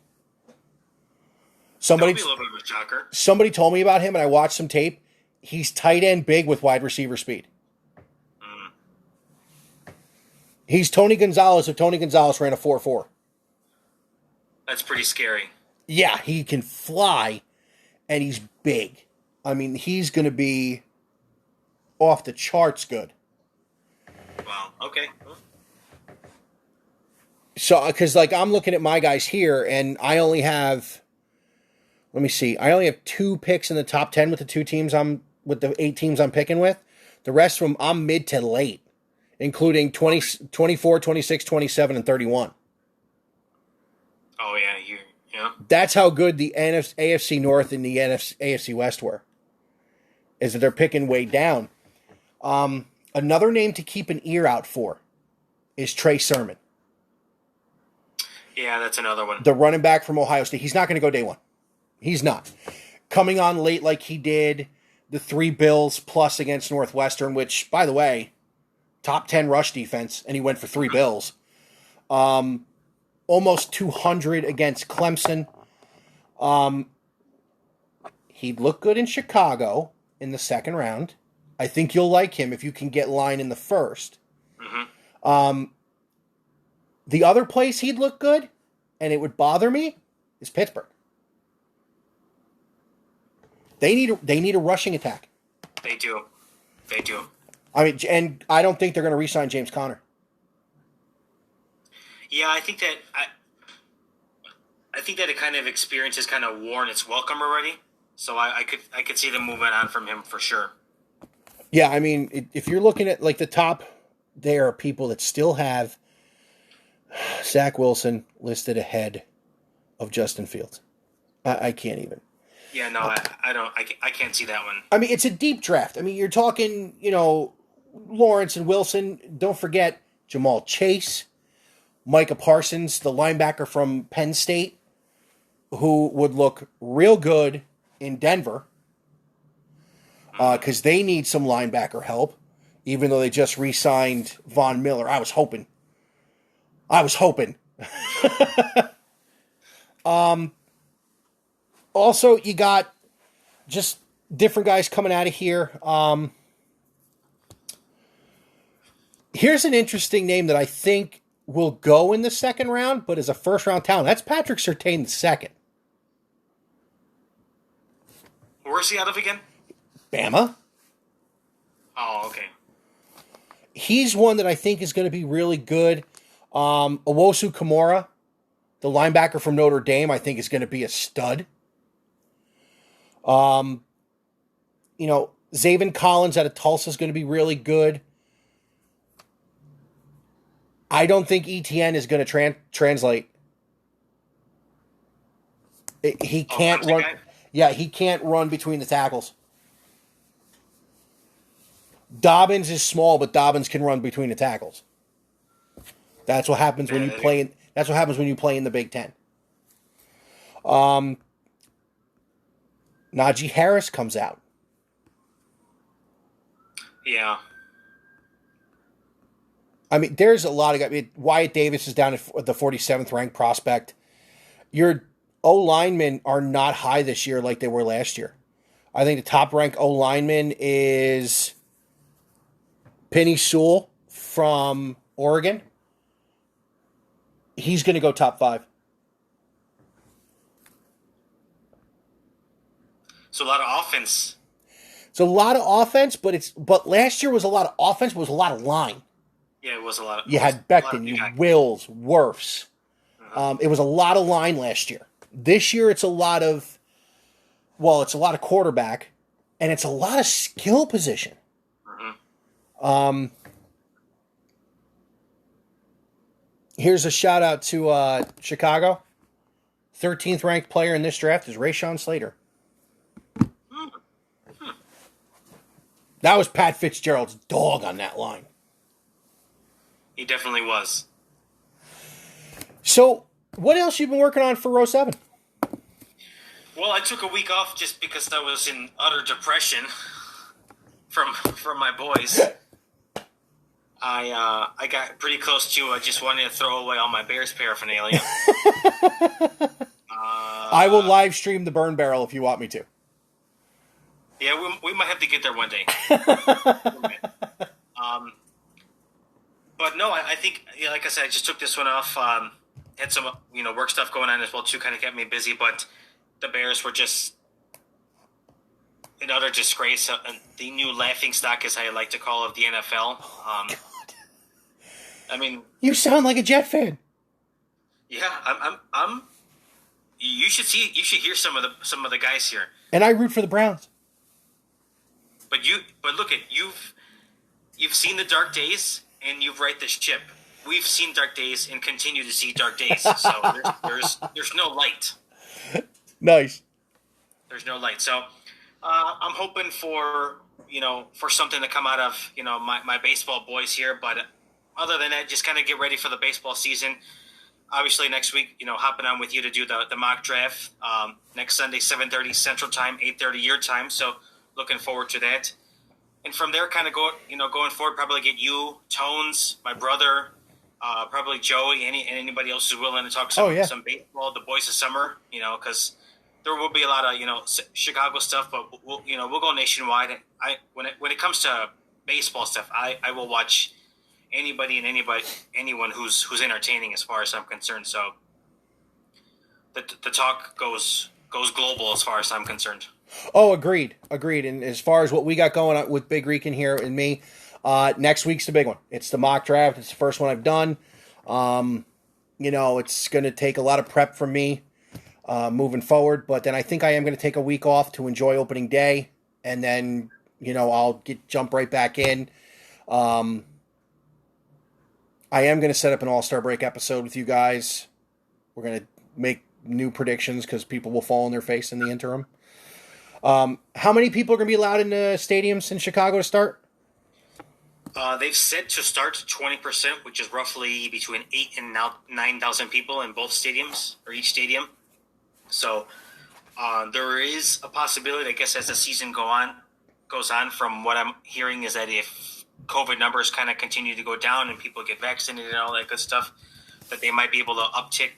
That would be a little bit of a shocker. Somebody told me about him, and I watched some tape. He's tight end big with wide receiver speed. He's Tony Gonzalez if Tony Gonzalez ran a 4.4. That's pretty scary. Yeah, he can fly, and he's big. I mean, he's going to be off the charts good. Wow, okay. So, because like I'm looking at my guys here, and I only have, let me see, I only have 2 picks in the top 10 with the 8 teams I'm picking with. The rest of them, I'm mid to late, including 24, 26, 27, and 31. Oh, yeah. That's how good the AFC North and the AFC West were, is that they're picking way down. Another name to keep an ear out for is Trey Sermon. Yeah, that's another one. The running back from Ohio State. He's not going to go day one. He's not. Coming on late like he did the 3 Bills plus against Northwestern, which, by the way, top 10 rush defense, and he went for 3 Bills. Almost 200 against Clemson. He'd look good in Chicago in the second round. I think you'll like him if you can get line in the first. Mm-hmm. The other place he'd look good, and it would bother me, is Pittsburgh. They need a rushing attack. They do. I mean, and I don't think they're going to re-sign James Conner. Yeah, I think that it kind of experience has kind of worn its welcome already. So I could see them moving on from him for sure. Yeah, I mean, if you're looking at like the top, there are people that still have Zach Wilson listed ahead of Justin Fields. I can't even. Yeah, no, I can't see that one. I mean, it's a deep draft. I mean, you're talking, Lawrence and Wilson. Don't forget Jamal Chase, Micah Parsons, the linebacker from Penn State, who would look real good in Denver because they need some linebacker help, even though they just re-signed Von Miller. I was hoping. Also, you got just different guys coming out of here. Here's an interesting name that I think will go in the second round, but as a first-round talent. That's Patrick Surtain II. Where's he out of again? Bama. Oh, okay. He's one that I think is going to be really good. Owosu Kamara, the linebacker from Notre Dame, I think is going to be a stud. Zaven Collins out of Tulsa is going to be really good. I don't think ETN is going to translate. He can't run. Yeah, he can't run between the tackles. Dobbins is small, but Dobbins can run between the tackles. That's what happens when you play. That's what happens when you play in the Big Ten. Najee Harris comes out. Yeah. I mean, there's a lot of guys. Wyatt Davis is down at the 47th ranked prospect. Your O linemen are not high this year like they were last year. I think the top ranked O lineman is Penny Sewell from Oregon. He's going to go top 5. So a lot of offense. It's a lot of offense, but last year was a lot of offense, but it was a lot of line. Yeah, it was a lot. You had Becton, you Wills, Wirfs. It was a lot of line last year. This year, it's a lot of quarterback, and it's a lot of skill position. Here's a shout out to Chicago. 13th ranked player in this draft is Rashawn Slater. That was Pat Fitzgerald's dog on that line. He definitely was. So, what else you been working on for Row 7? Well, I took a week off just because I was in utter depression from my boys. I got pretty close to. I just wanted to throw away all my Bears paraphernalia. I will live stream the burn barrel if you want me to. Yeah, we might have to get there one day. But no, I think, like I said, I just took this one off. Had some, work stuff going on as well too, kind of kept me busy. But the Bears were just an utter disgrace, the new laughing stock, as I like to call it, of the NFL. I mean, you sound like a Jet fan. Yeah, I'm. You should hear some of the guys here. And I root for the Browns. But look at you've seen the dark days and you've right the ship. We've seen dark days and continue to see dark days. So there's no light. Nice. There's no light. So I'm hoping for something to come out of my baseball boys here. But other than that, just kind of get ready for the baseball season. Obviously, next week, hopping on with you to do the mock draft next Sunday, 7:30 Central Time, 8:30 your time. So looking forward to that. And from there, kind of going forward, probably get you, Tones, my brother, probably Joey, anybody else who's willing to talk some baseball, the boys of summer, because there will be a lot of Chicago stuff, but we'll go nationwide. When it comes to baseball stuff, I will watch anybody and anyone who's entertaining as far as I'm concerned. So the talk goes global as far as I'm concerned. Oh, agreed. And as far as what we got going on with Big Rican here and me, next week's the big one. It's the mock draft. It's the first one I've done. It's going to take a lot of prep from me moving forward, but then I think I am going to take a week off to enjoy opening day, and then I'll jump right back in. I am going to set up an All-Star Break episode with you guys. We're going to make new predictions because people will fall on their face in the interim. How many people are going to be allowed in the stadiums in Chicago to start? They've said to start 20%, which is roughly between 8,000 and 9,000 people in both stadiums, or each stadium. So there is a possibility, I guess, as the season goes on, from what I'm hearing, is that if COVID numbers kind of continue to go down and people get vaccinated and all that good stuff, that they might be able to uptick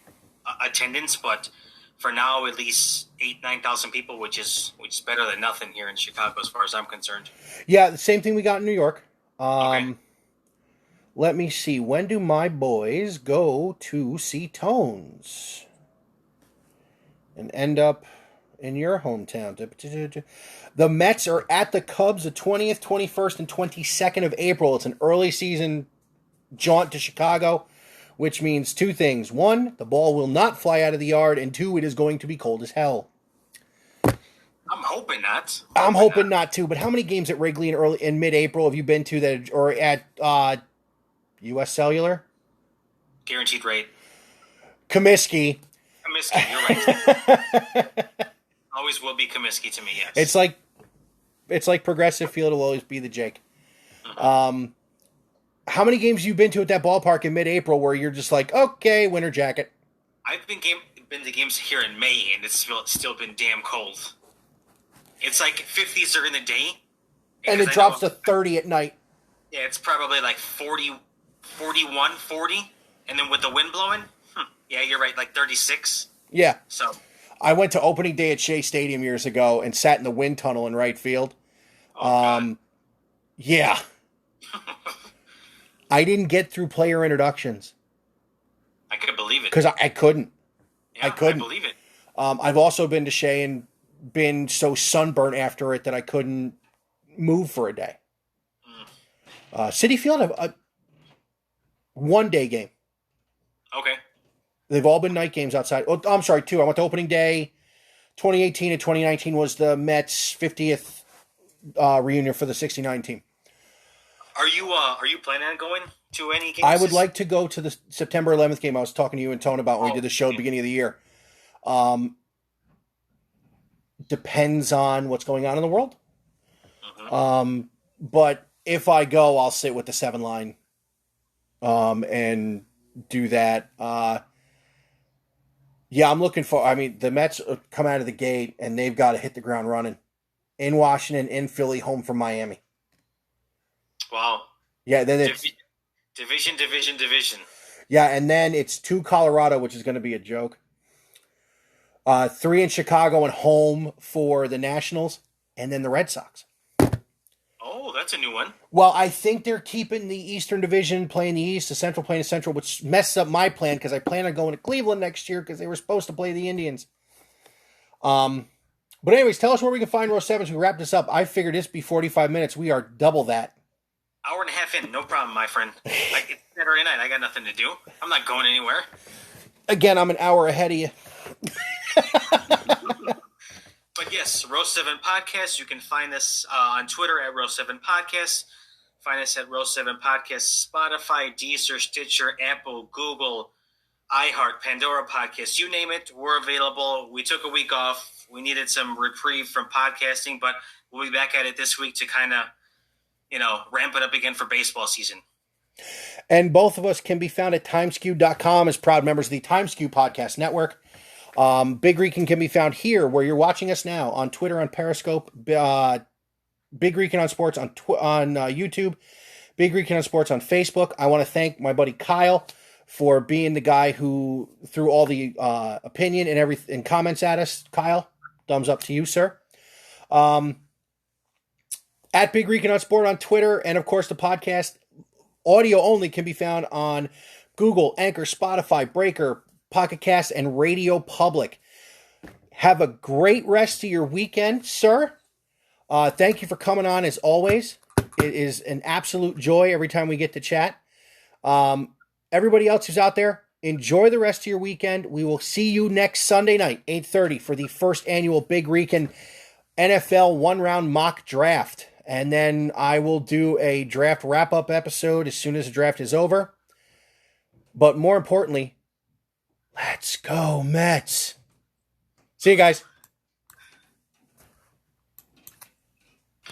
attendance. But for now, at least 9,000 people, which is better than nothing here in Chicago as far as I'm concerned. Yeah, the same thing we got in New York. Okay. Let me see. When do my boys go to see Tones and end up in your hometown? The Mets are at the Cubs the 20th, 21st, and 22nd of April. It's an early season jaunt to Chicago, which means two things. One, the ball will not fly out of the yard, and two, it is going to be cold as hell. I'm hoping not. I'm hoping not too. But how many games at Wrigley in mid-April have you been to that, or at U.S. Cellular? Guaranteed rate. Comiskey. You're right. Always will be Comiskey to me. Yes. It's like Progressive Field will always be the Jake. Mm-hmm. How many games have you been to at that ballpark in mid-April where you're just like, okay, winter jacket? I've been to games here in May, and it's still been damn cold. It's like 50s during the day, And it drops to 30 at night. Yeah, it's probably like 40, 41, 40. And then with the wind blowing, yeah, you're right, like 36. Yeah. So I went to opening day at Shea Stadium years ago and sat in the wind tunnel in right field. God. Yeah. I didn't get through player introductions. I could believe it. Because I couldn't. Yeah, I couldn't. I believe it. I've also been to Shea and been so sunburnt after it that I couldn't move for a day. City Field, a one-day game. Okay. They've all been night games outside. Oh, I'm sorry, two. I went to opening day. 2018 and 2019 was the Mets' 50th reunion for the 69 team. Are you planning on going to any games? I would like to go to the September 11th game I was talking to you and Tone about when we did the show at the beginning of the year. Depends on what's going on in the world. Mm-hmm. But if I go, I'll sit with the 7 line and do that. Yeah, I'm looking for. I mean, the Mets come out of the gate and they've got to hit the ground running in Washington, in Philly, home from Miami. Wow. Yeah, then it's division. Yeah, and then it's 2 Colorado, which is going to be a joke. 3 in Chicago and home for the Nationals, and then the Red Sox. Oh, that's a new one. Well, I think they're keeping the Eastern Division playing the East, the Central playing the Central, which messes up my plan because I plan on going to Cleveland next year because they were supposed to play the Indians. But anyways, tell us where we can find Row 7 as we wrap this up. I figured this be 45 minutes. We are double that. Hour and a half in, no problem, my friend. It's Saturday night. I got nothing to do. I'm not going anywhere. Again, I'm an hour ahead of you. But yes, Row 7 Podcast. You can find us on Twitter at Row 7 Podcast. Find us at Row 7 Podcast, Spotify, Deezer, Stitcher, Apple, Google, iHeart, Pandora Podcast. You name it, we're available. We took a week off. We needed some reprieve from podcasting, but we'll be back at it this week to kind of, ramp it up again for baseball season. And both of us can be found at timeskew.com as proud members of the Timeskew Podcast Network. Big Rican can be found here where you're watching us now on Twitter, on Periscope, Big Rican on Sports on YouTube, Big Rican on Sports on Facebook. I want to thank my buddy Kyle for being the guy who threw all the opinion and everything comments at us. Kyle, thumbs up to you, sir. At Big Rican on Sport on Twitter, and of course the podcast audio only can be found on Google, Anchor, Spotify, Breaker, Pocket Cast, and Radio Public. Have a great rest of your weekend, sir. Thank you for coming on as always. It is an absolute joy every time we get to chat. Everybody else who's out there, enjoy the rest of your weekend. We will see you next Sunday night, 8:30, for the first annual Big Rican NFL one-round mock draft. And then I will do a draft wrap-up episode as soon as the draft is over. But more importantly, let's go Mets. See you guys.